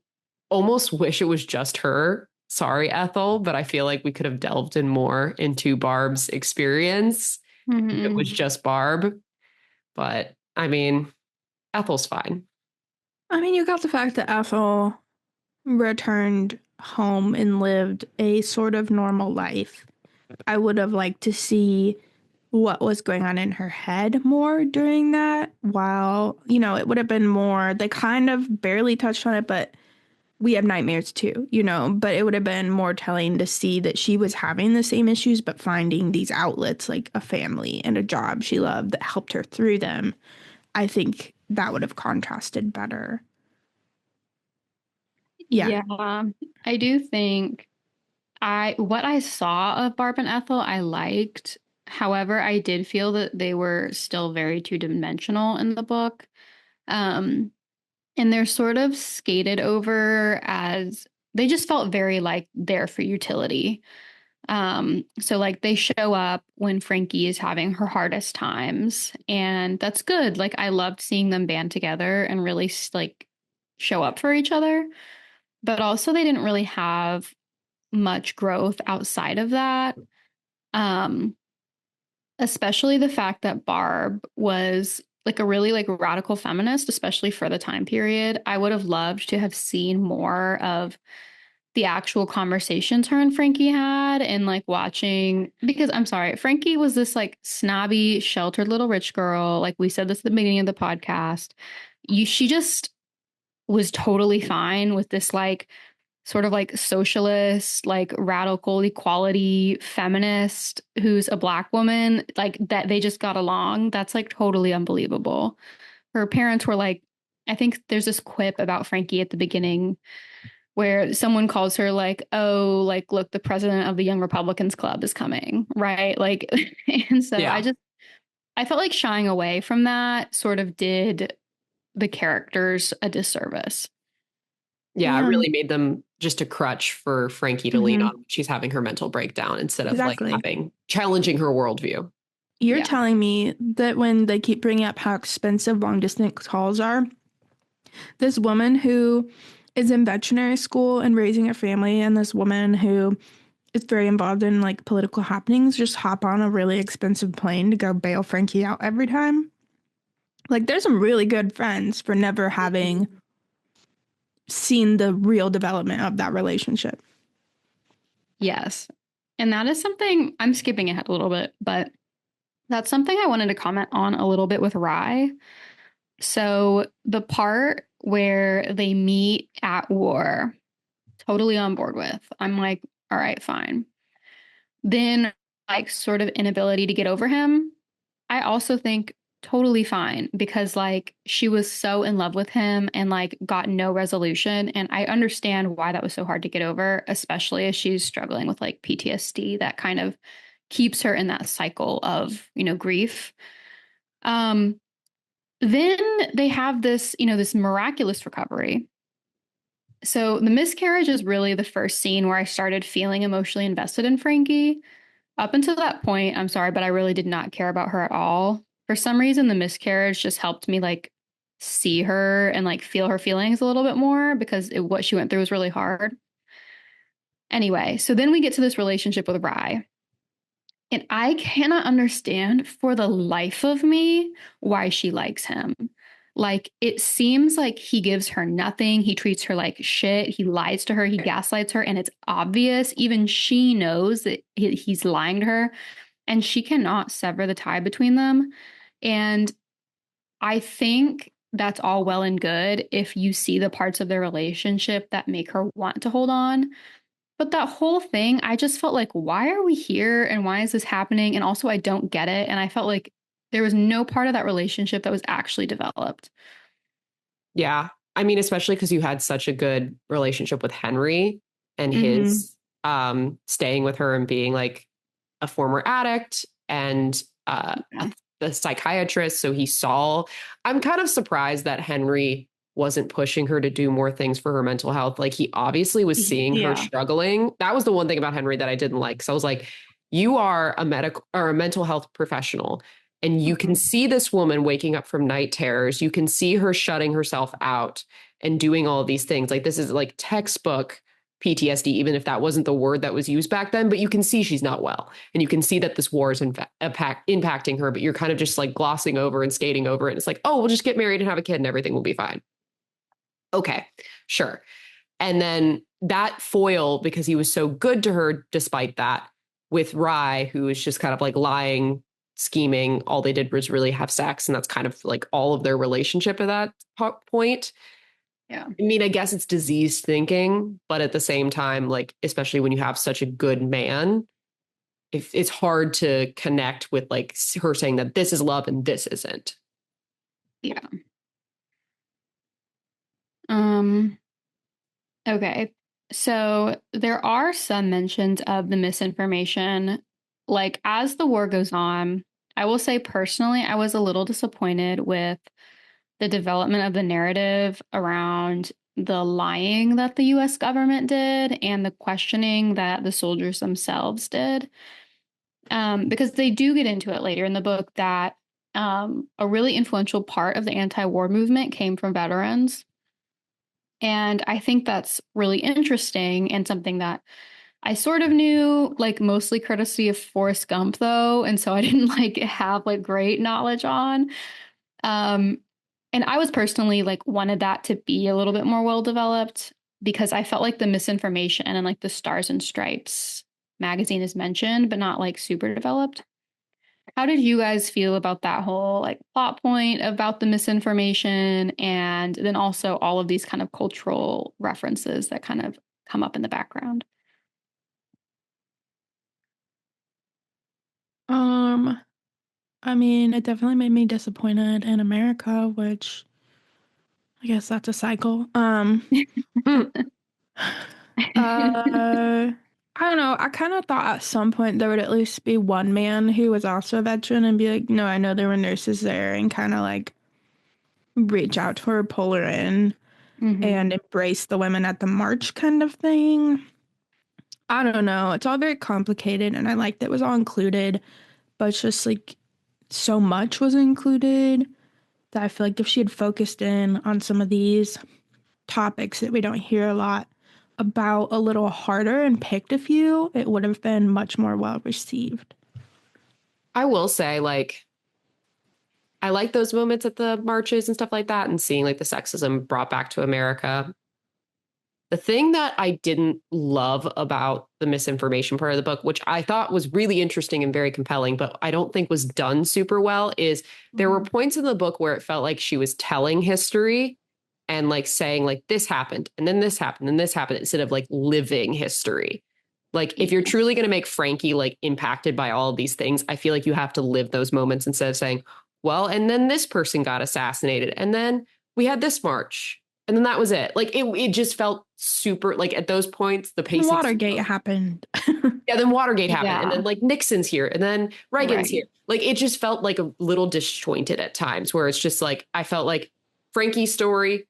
almost wish it was just her. Sorry, Ethel, but I feel like we could have delved in more into Barb's experience. It was just Barb. But I mean, Ethel's fine. I mean, you got the fact that Ethel returned home and lived a sort of normal life. I would have liked to see what was going on in her head more during that, while, it would have been more, they kind of barely touched on it, but we have nightmares too, but it would have been more telling to see that she was having the same issues, but finding these outlets like a family and a job she loved that helped her through them. I think that would have contrasted better. Yeah. I do think what I saw of Barb and Ethel, I liked. However, I did feel that they were still very two-dimensional in the book. And they're sort of skated over as they just felt very like there for utility. So like they show up when Frankie is having her hardest times, and that's good. Like I loved seeing them band together and really like show up for each other. But also they didn't really have much growth outside of that. Especially the fact that Barb was like a really like radical feminist, especially for the time period. I would have loved to have seen more of the actual conversations her and Frankie had, and like watching, because I'm sorry, Frankie was this like snobby, sheltered little rich girl. Like we said this at the beginning of the podcast. She just was totally fine with this like sort of like socialist, like radical equality feminist who's a Black woman, like that they just got along. That's like totally unbelievable. Her parents were like, I think there's this quip about Frankie at the beginning where someone calls her like, oh, like, look, the president of the Young Republicans Club is coming, right? Like, and so yeah. I felt like shying away from that sort of did the characters a disservice. Yeah, it really made them just a crutch for Frankie to lean on. She's having her mental breakdown instead of like challenging her worldview. You're telling me that when they keep bringing up how expensive long distance calls are, this woman who is in veterinary school and raising a family, and this woman who is very involved in like political happenings just hop on a really expensive plane to go bail Frankie out every time. Like there's some really good friends for never having seen the real development of that relationship. Yes. And that is something I'm skipping ahead a little bit, but that's something I wanted to comment on a little bit with Rye. So the part where they meet at war, totally on board with. I'm like, all right, fine. Then like sort of inability to get over him, I also think totally fine because like she was so in love with him and like got no resolution. And I understand why that was so hard to get over, especially as she's struggling with like PTSD that kind of keeps her in that cycle of, grief. Um, then they have this, this miraculous recovery. So the miscarriage is really the first scene where I started feeling emotionally invested in Frankie. Up until that point, I'm sorry, but I really did not care about her at all. For some reason, the miscarriage just helped me like see her and like feel her feelings a little bit more because what she went through was really hard. Anyway, so then we get to this relationship with Rye. And I cannot understand for the life of me why she likes him. Like, it seems like he gives her nothing. He treats her like shit. He lies to her. He gaslights her. And it's obvious. Even she knows that he's lying to her. And she cannot sever the tie between them. And I think that's all well and good if you see the parts of their relationship that make her want to hold on. But that whole thing, I just felt like, why are we here and why is this happening? And also, I don't get it. And I felt like there was no part of that relationship that was actually developed. Yeah. I mean, especially because you had such a good relationship with Henry and Mm-hmm. his staying with her and being like a former addict and Yeah. the psychiatrist. So he saw, I'm kind of surprised that Henry wasn't pushing her to do more things for her mental health. Like he obviously was seeing her Yeah. struggling. That was the one thing about Henry that I didn't like. So I was like, you are a medical or a mental health professional and you can see this woman waking up from night terrors. You can see her shutting herself out and doing all of these things. Like this is like textbook PTSD, even if that wasn't the word that was used back then, but you can see she's not well. And you can see that this war is impacting her, but you're kind of just like glossing over and skating over it. It's like, oh, we'll just get married and have a kid and everything will be fine. Okay, sure. And then that foil, because he was so good to her despite that, with Rye, who is just kind of like lying, scheming, all they did was really have sex. And that's kind of like all of their relationship at that point. Yeah. I mean, I guess it's diseased thinking, but at the same time, like, especially when you have such a good man, it's hard to connect with like her saying that this is love and this isn't. Yeah. Okay. So there are some mentions of the misinformation. Like as the war goes on, I will say personally, I was a little disappointed with the development of the narrative around the lying that the US government did and the questioning that the soldiers themselves did. Because they do get into it later in the book that a really influential part of the anti war movement came from veterans. And I think that's really interesting and something that I sort of knew, like mostly courtesy of Forrest Gump, though. And so I didn't like have like great knowledge on. Um, and I was personally like wanted that to be a little bit more well developed because I felt like the misinformation and like the Stars and Stripes magazine is mentioned, but not like super developed. How did you guys feel about that whole like plot point about the misinformation and then also all of these kind of cultural references that kind of come up in the background? Um, I mean, it definitely made me disappointed in America, which I guess that's a cycle. I don't know. I kind of thought at some point there would at least be one man who was also a veteran and be like, no, I know there were nurses there and kind of like reach out to her, pull her in Hmm. and embrace the women at the march kind of thing. I don't know. It's all very complicated and I like that it was all included, but it's just like so much was included that I feel like if she had focused in on some of these topics that we don't hear a lot about a little harder and picked a few, it would have been much more well received. I will say, like, I like those moments at the marches and stuff like that and seeing like the sexism brought back to America. The thing that I didn't love about the misinformation part of the book, which I thought was really interesting and very compelling, but I don't think was done super well, is there were points in the book where it felt like she was telling history and like saying like this happened and then this happened and this happened instead of like living history. Like if you're truly going to make Frankie like impacted by all of these things, I feel like you have to live those moments instead of saying, well, and then this person got assassinated and then we had this march. And then that was it. Like it just felt super like at those points, the pacing. Watergate happened. Yeah, then Watergate happened. Yeah. And then like Nixon's here and then Reagan's here. Like it just felt like a little disjointed at times where it's just like I felt like Frankie's story,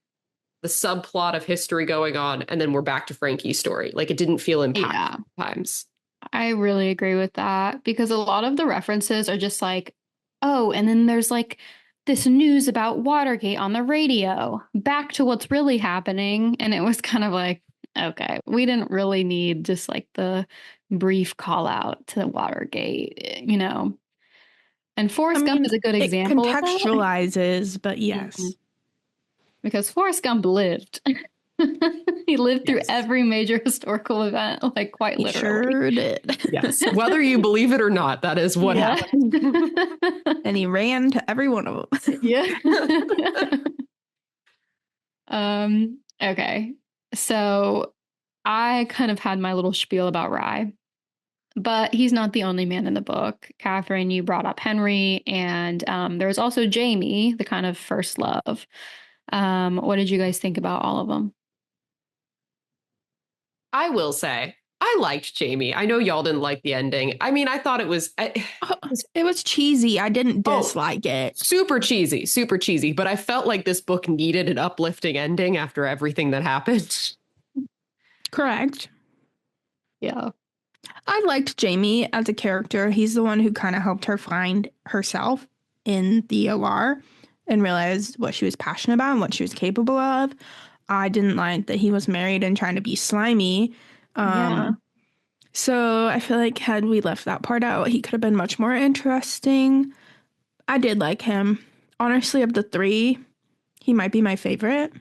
the subplot of history going on, and then we're back to Frankie's story. Like it didn't feel impactful at times. I really agree with that because a lot of the references are just like, oh, and then there's like this news about Watergate on the radio, back to what's really happening. And it was kind of like, okay, we didn't really need just like the brief call out to Watergate, you know. And Forrest Gump is a good example. It contextualizes, but yes. Mm-hmm. Because Forrest Gump lived. He lived through every major historical event, like quite literally. Sure did. Yes. Whether you believe it or not, that is what happened. And he ran to every one of them. Yeah. Okay. So I kind of had my little spiel about Rye, but he's not the only man in the book. Catherine, you brought up Henry, and there was also Jamie, the kind of first love. What did you guys think about all of them? I will say, I liked Jamie. I know y'all didn't like the ending. I mean, I thought it was cheesy. I didn't dislike it. Super cheesy. But I felt like this book needed an uplifting ending after everything that happened. Correct. Yeah. I liked Jamie as a character. He's the one who kind of helped her find herself in the OR and realize what she was passionate about and what she was capable of. I didn't like that he was married and trying to be slimy. So I feel like had we left that part out, he could have been much more interesting. I did like him. Honestly, of the three, he might be my favorite.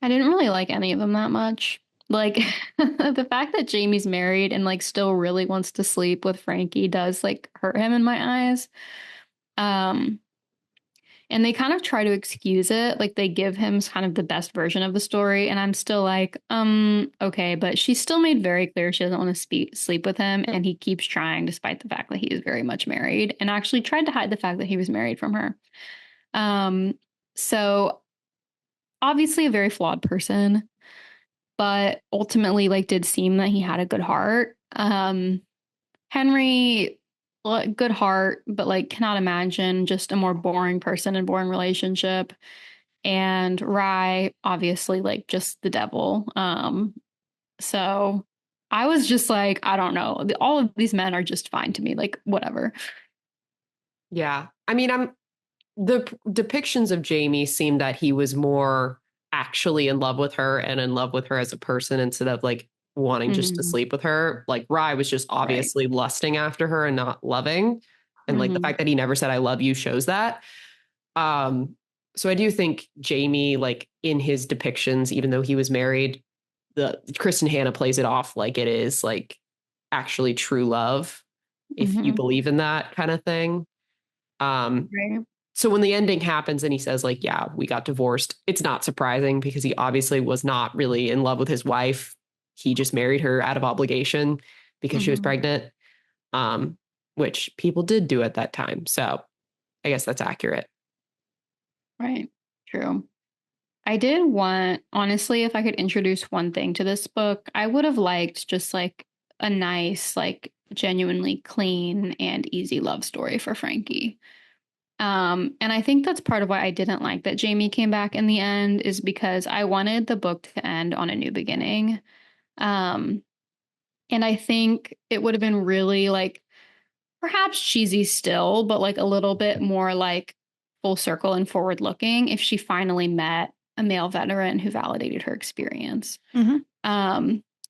I didn't really like any of them that much. Like the fact that Jamie's married and like still really wants to sleep with Frankie does like hurt him in my eyes. And they kind of try to excuse it. Like they give him kind of the best version of the story. And I'm still like, okay, but she still made very clear she doesn't want to sleep with him. And he keeps trying despite the fact that he is very much married and actually tried to hide the fact that he was married from her. So obviously a very flawed person, but ultimately like did seem that he had a good heart. Henry, good heart, but like cannot imagine just a more boring person and boring relationship. And Rye, obviously, like just the devil. So I was just like, I don't know. All of these men are just fine to me. Like, whatever. Yeah. I mean, the depictions of Jamie seemed that he was more actually in love with her and in love with her as a person instead of like wanting just to sleep with her. Like Rye was just obviously lusting after her and not loving. And like the fact that he never said I love you shows that. So I do think Jamie, like in his depictions, even though he was married, the Kristin Hannah plays it off like it is like actually true love, if you believe in that kind of thing. So when the ending happens and he says like, yeah, we got divorced, it's not surprising because he obviously was not really in love with his wife. He just married her out of obligation because she was pregnant, which people did do at that time. So I guess that's accurate. Right. True. I did want, honestly, if I could introduce one thing to this book, I would have liked just like a nice, like genuinely clean and easy love story for Frankie. And I think that's part of why I didn't like that Jamie came back in the end is because I wanted the book to end on a new beginning. And I think it would have been really like perhaps cheesy still, but like a little bit more like full circle and forward looking if she finally met a male veteran who validated her experience. Mhm.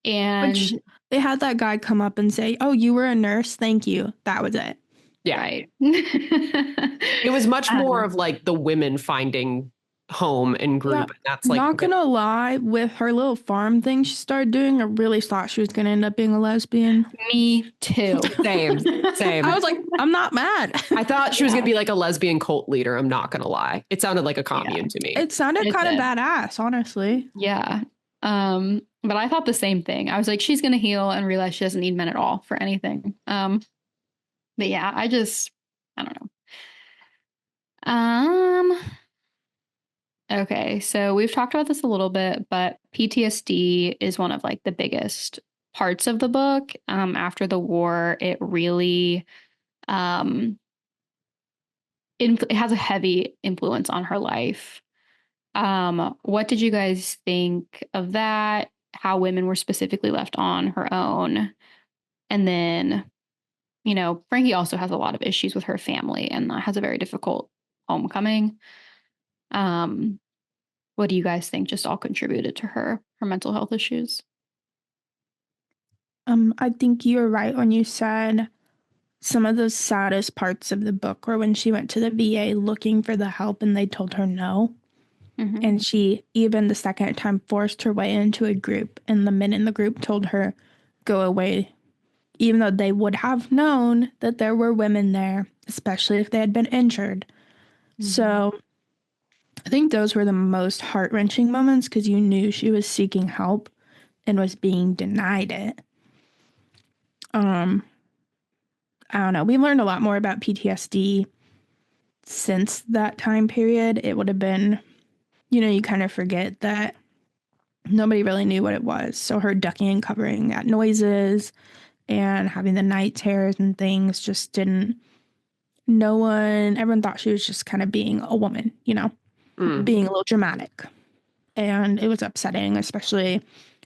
And Which they had that guy come up and say, "Oh, you were a nurse. Thank you." That was it. Yeah. right. It was much more of like the women finding home and Yeah, group. And that's like, not gonna lie, with her little farm thing she started doing, I really thought she was gonna end up being a lesbian. Me too. same. I was like, I'm not mad. I thought she was Yeah. going to be like a lesbian cult leader. I'm not going to lie. It sounded like a commune Yeah. to me. It sounded It kind of did. badass, honestly. Yeah. But I thought the same thing. I was like, she's gonna heal and realize she doesn't need men at all for anything. But yeah, I don't know. Okay, so we've talked about this a little bit, but PTSD is one of like the biggest parts of the book. After the war, it really it has a heavy influence on her life. What did you guys think of that? How women were specifically left on her own? And then, Frankie also has a lot of issues with her family and has a very difficult homecoming. What do you guys think just all contributed to her mental health issues? I think you were right when you said some of the saddest parts of the book were when she went to the VA looking for the help and they told her no. Mm-hmm. And she, even the second time, forced her way into a group, and the men in the group told her, go away, even though they would have known that there were women there, especially if they had been injured. Mm-hmm. So I think those were the most heart-wrenching moments because you knew she was seeking help and was being denied it. I don't know. We learned a lot more about PTSD since that time period. It would have been, you kind of forget that nobody really knew what it was. So her ducking and covering at noises and having the night terrors and things just didn't, everyone thought she was just kind of being a woman, being a little dramatic. And it was upsetting, especially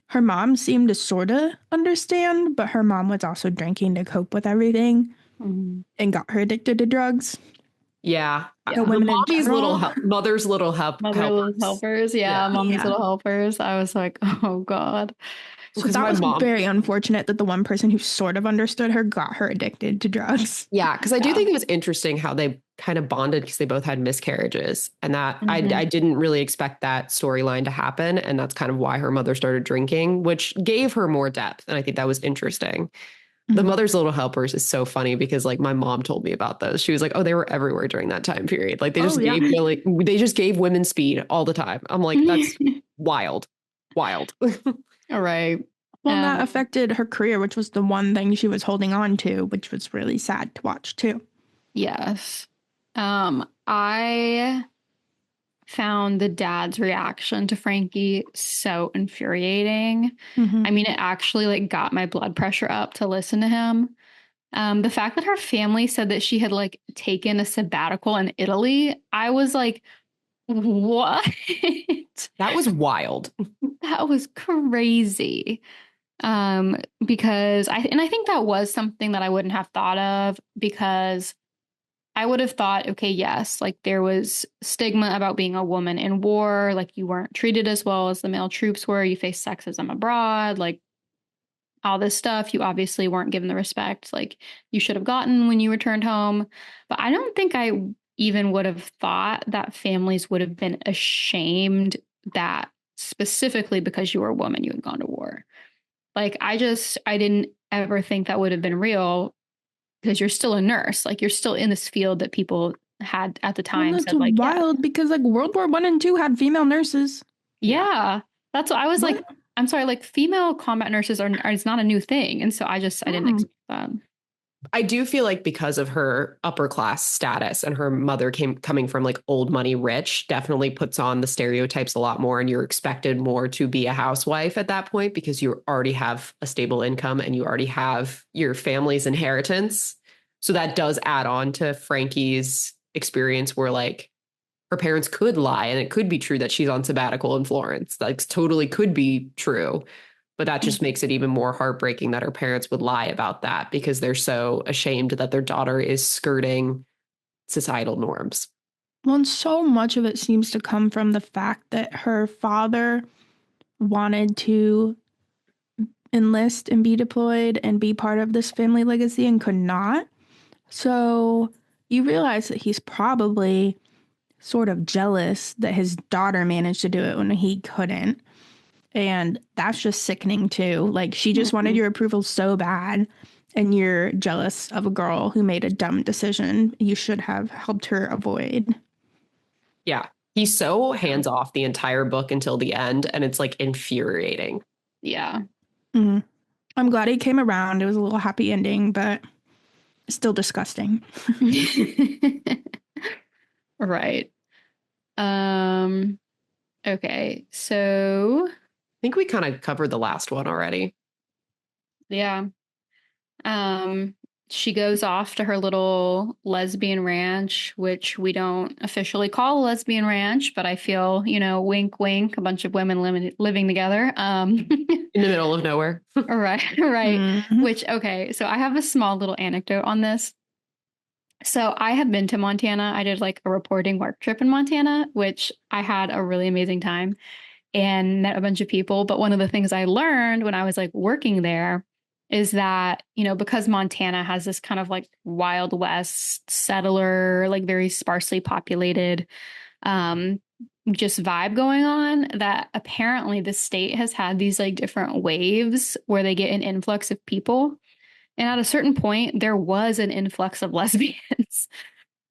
her mom seemed to sort of understand, but her mom was also drinking to cope with everything and got her addicted to drugs. Yeah. The women in Mommy's general. mother's little help. Mother Little Helpers. Yeah, Mommy's Little Helpers. I was like, oh God. So that was very unfortunate that the one person who sort of understood her got her addicted to drugs. Yeah, because I do think it was interesting how they kind of bonded because they both had miscarriages. And that I didn't really expect that storyline to happen. And that's kind of why her mother started drinking, which gave her more depth. And I think that was interesting. The Mother's Little Helpers is so funny because like my mom told me about those. She was like, oh, they were everywhere during that time period. Like they just gave women speed all the time. I'm like, that's wild. Wild. All right. Well, that affected her career, which was the one thing she was holding on to, which was really sad to watch too. Yes. I found the dad's reaction to Frankie so infuriating. I mean, it actually like got my blood pressure up to listen to him. The fact that her family said that she had like taken a sabbatical in Italy, I was like, what? That was wild. That was crazy. Because I think that was something that I wouldn't have thought of because I would have thought, okay, yes, like there was stigma about being a woman in war, like you weren't treated as well as the male troops were, you faced sexism abroad, like all this stuff. You obviously weren't given the respect like you should have gotten when you returned home. But I don't think I even would have thought that families would have been ashamed that specifically because you were a woman, you had gone to war. Like I didn't ever think that would have been real because you're still a nurse. Like you're still in this field that people had at the time. That's said, like, wild because like World War I and II had female nurses. Yeah. That's what I was like. I'm sorry, like female combat nurses are is not a new thing. And so I didn't expect that. I do feel like because of her upper class status and her mother coming from like old money rich definitely puts on the stereotypes a lot more, and you're expected more to be a housewife at that point because you already have a stable income and you already have your family's inheritance. So that does add on to Frankie's experience where like her parents could lie and it could be true that she's on sabbatical in Florence. Like totally could be true. But that just makes it even more heartbreaking that her parents would lie about that because they're so ashamed that their daughter is skirting societal norms. Well, and so much of it seems to come from the fact that her father wanted to enlist and be deployed and be part of this family legacy and could not. So you realize that he's probably sort of jealous that his daughter managed to do it when he couldn't. And that's just sickening too. Like, she just wanted your approval so bad, and you're jealous of a girl who made a dumb decision you should have helped her avoid. Yeah. He's so hands off the entire book until the end, and it's like infuriating. Yeah. Mm-hmm. I'm glad he came around. It was a little happy ending, but still disgusting. Right. Okay. So, I think we kind of covered the last one already. yeah. She goes off to her little lesbian ranch, which we don't officially call a lesbian ranch, but I feel, wink, wink, a bunch of women living together. In the middle of nowhere. Right, right. Mhm. Which, okay, so I have a small little anecdote on this. So I have been to Montana. I did like a reporting work trip in Montana, which I had a really amazing time and met a bunch of people. But one of the things I learned when I was like working there is that, because Montana has this kind of like Wild West settler, like very sparsely populated, um, just vibe going on, that apparently the state has had these like different waves where they get an influx of people. And at a certain point, there was an influx of lesbians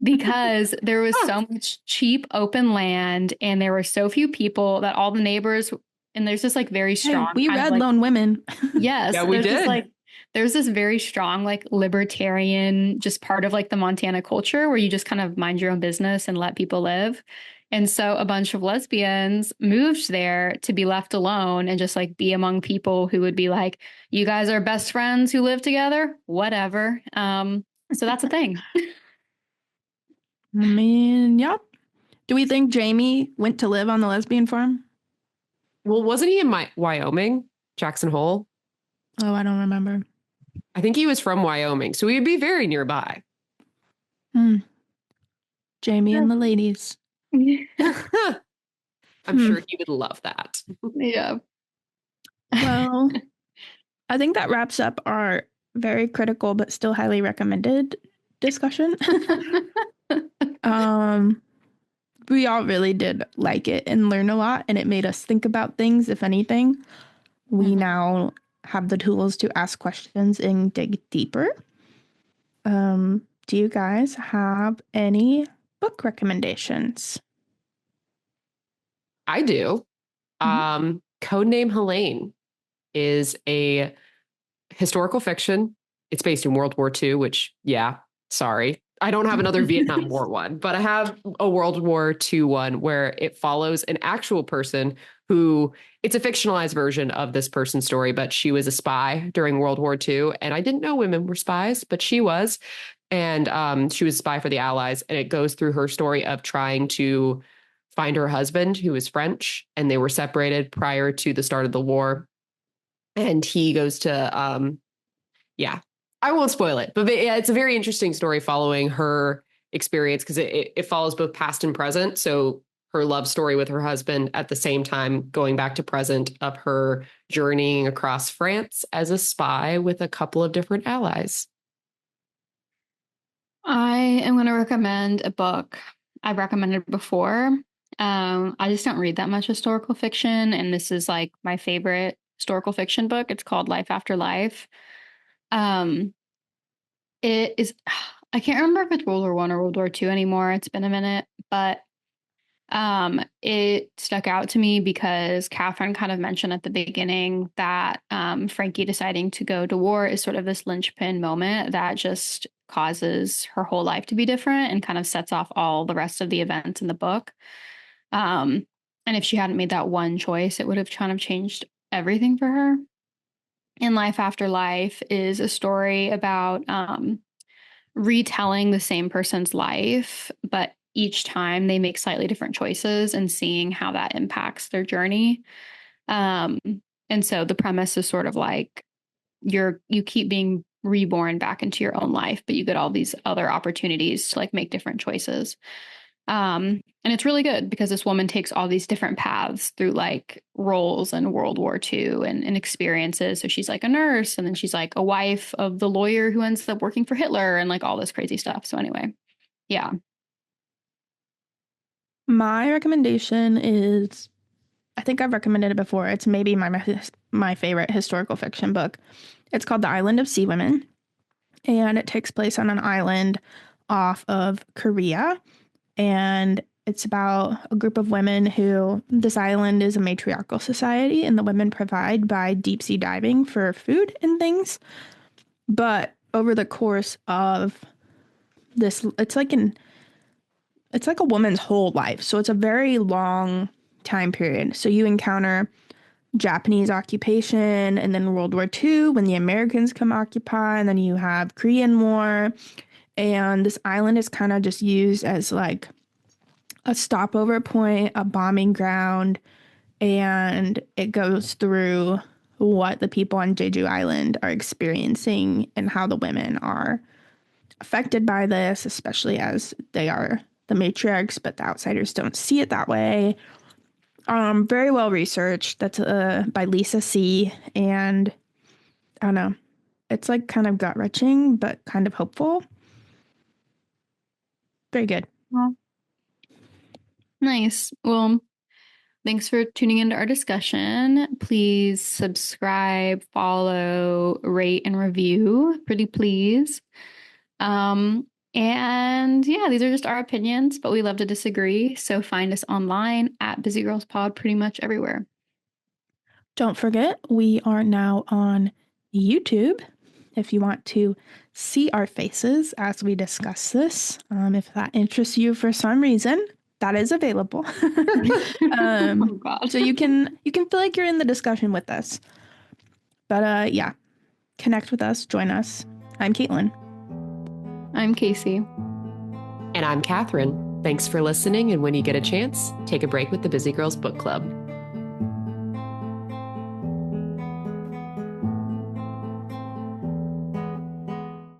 because there was so much cheap open land and there were so few people that all the neighbors, and there's this like very strong Hey, we kind of read like, Lone Women. yes, Yeah, we there's this did. like, there's this very strong like libertarian, just part of like the Montana culture where you just kind of mind your own business and let people live. And so a bunch of lesbians moved there to be left alone and just like be among people who would be like, you guys are best friends who live together, whatever. So that's a thing. I mean, yep. Do we think Jamie went to live on the lesbian farm? Well, wasn't he in Wyoming? Jackson Hole? Oh, I don't remember. I think he was from Wyoming, so he'd be very nearby. Jamie and the ladies. I'm sure he would love that. Yeah. Well, I think that wraps up our very critical but still highly recommended discussion. We all really did like it and learn a lot, and it made us think about things. If anything, we now have the tools to ask questions and dig deeper. Do you guys have any book recommendations? I do. Codename Helene is a historical fiction. It's based in World War II, which, yeah, sorry. I don't have another Vietnam War one, but I have a World War II one where it follows an actual person who, it's a fictionalized version of this person's story, but she was a spy during World War II. And I didn't know women were spies, but she was. And she was a spy for the Allies. And it goes through her story of trying to find her husband, who is French, and they were separated prior to the start of the war. And he goes to, yeah, I won't spoil it, but yeah, it's a very interesting story following her experience because it follows both past and present. So her love story with her husband at the same time going back to present of her journeying across France as a spy with a couple of different allies. I am going to recommend a book I've recommended before. I just don't read that much historical fiction, and this is like my favorite historical fiction book. It's called Life After Life. Um, it is, I can't remember if it's World War One or World War Two anymore. It's been a minute, but it stuck out to me because Catherine kind of mentioned at the beginning that Frankie deciding to go to war is sort of this linchpin moment that just causes her whole life to be different and kind of sets off all the rest of the events in the book. And if she hadn't made that one choice, it would have kind of changed everything for her. And Life After Life is a story about retelling the same person's life, but each time they make slightly different choices and seeing how that impacts their journey. Um, and so the premise is sort of like you keep being reborn back into your own life, but you get all these other opportunities to like make different choices. And it's really good because this woman takes all these different paths through like roles in World War II and experiences. So she's like a nurse, and then she's like a wife of the lawyer who ends up working for Hitler and like all this crazy stuff. So anyway, yeah. My recommendation is, I think I've recommended it before. It's maybe my favorite historical fiction book. It's called The Island of Sea Women, and it takes place on an island off of Korea. And it's about a group of women who, this island is a matriarchal society, and the women provide by deep sea diving for food and things. But over the course of this, it's like a woman's whole life. So it's a very long time period. So you encounter Japanese occupation, and then World War II when the Americans come occupy, and then you have Korean War. And this island is kind of just used as like a stopover point, a bombing ground, and it goes through what the people on Jeju Island are experiencing and how the women are affected by this, especially as they are the matriarchs, but the outsiders don't see it that way. Very well researched. That's by Lisa C. And I don't know, it's like kind of gut-wrenching, but kind of hopeful. Very good. Well, nice. Well, thanks for tuning into our discussion. Please subscribe, follow, rate, and review. Pretty please. And yeah, these are just our opinions, but we love to disagree. So find us online at Busy Girls Pod pretty much everywhere. Don't forget, we are now on YouTube. If you want to see our faces as we discuss this, if that interests you for some reason, that is available. Oh God. So you can feel like you're in the discussion with us. But yeah, connect with us, join us. I'm Caitlin. I'm Casey. And I'm Catherine. Thanks for listening. And when you get a chance, take a break with the Busy Girls Book Club.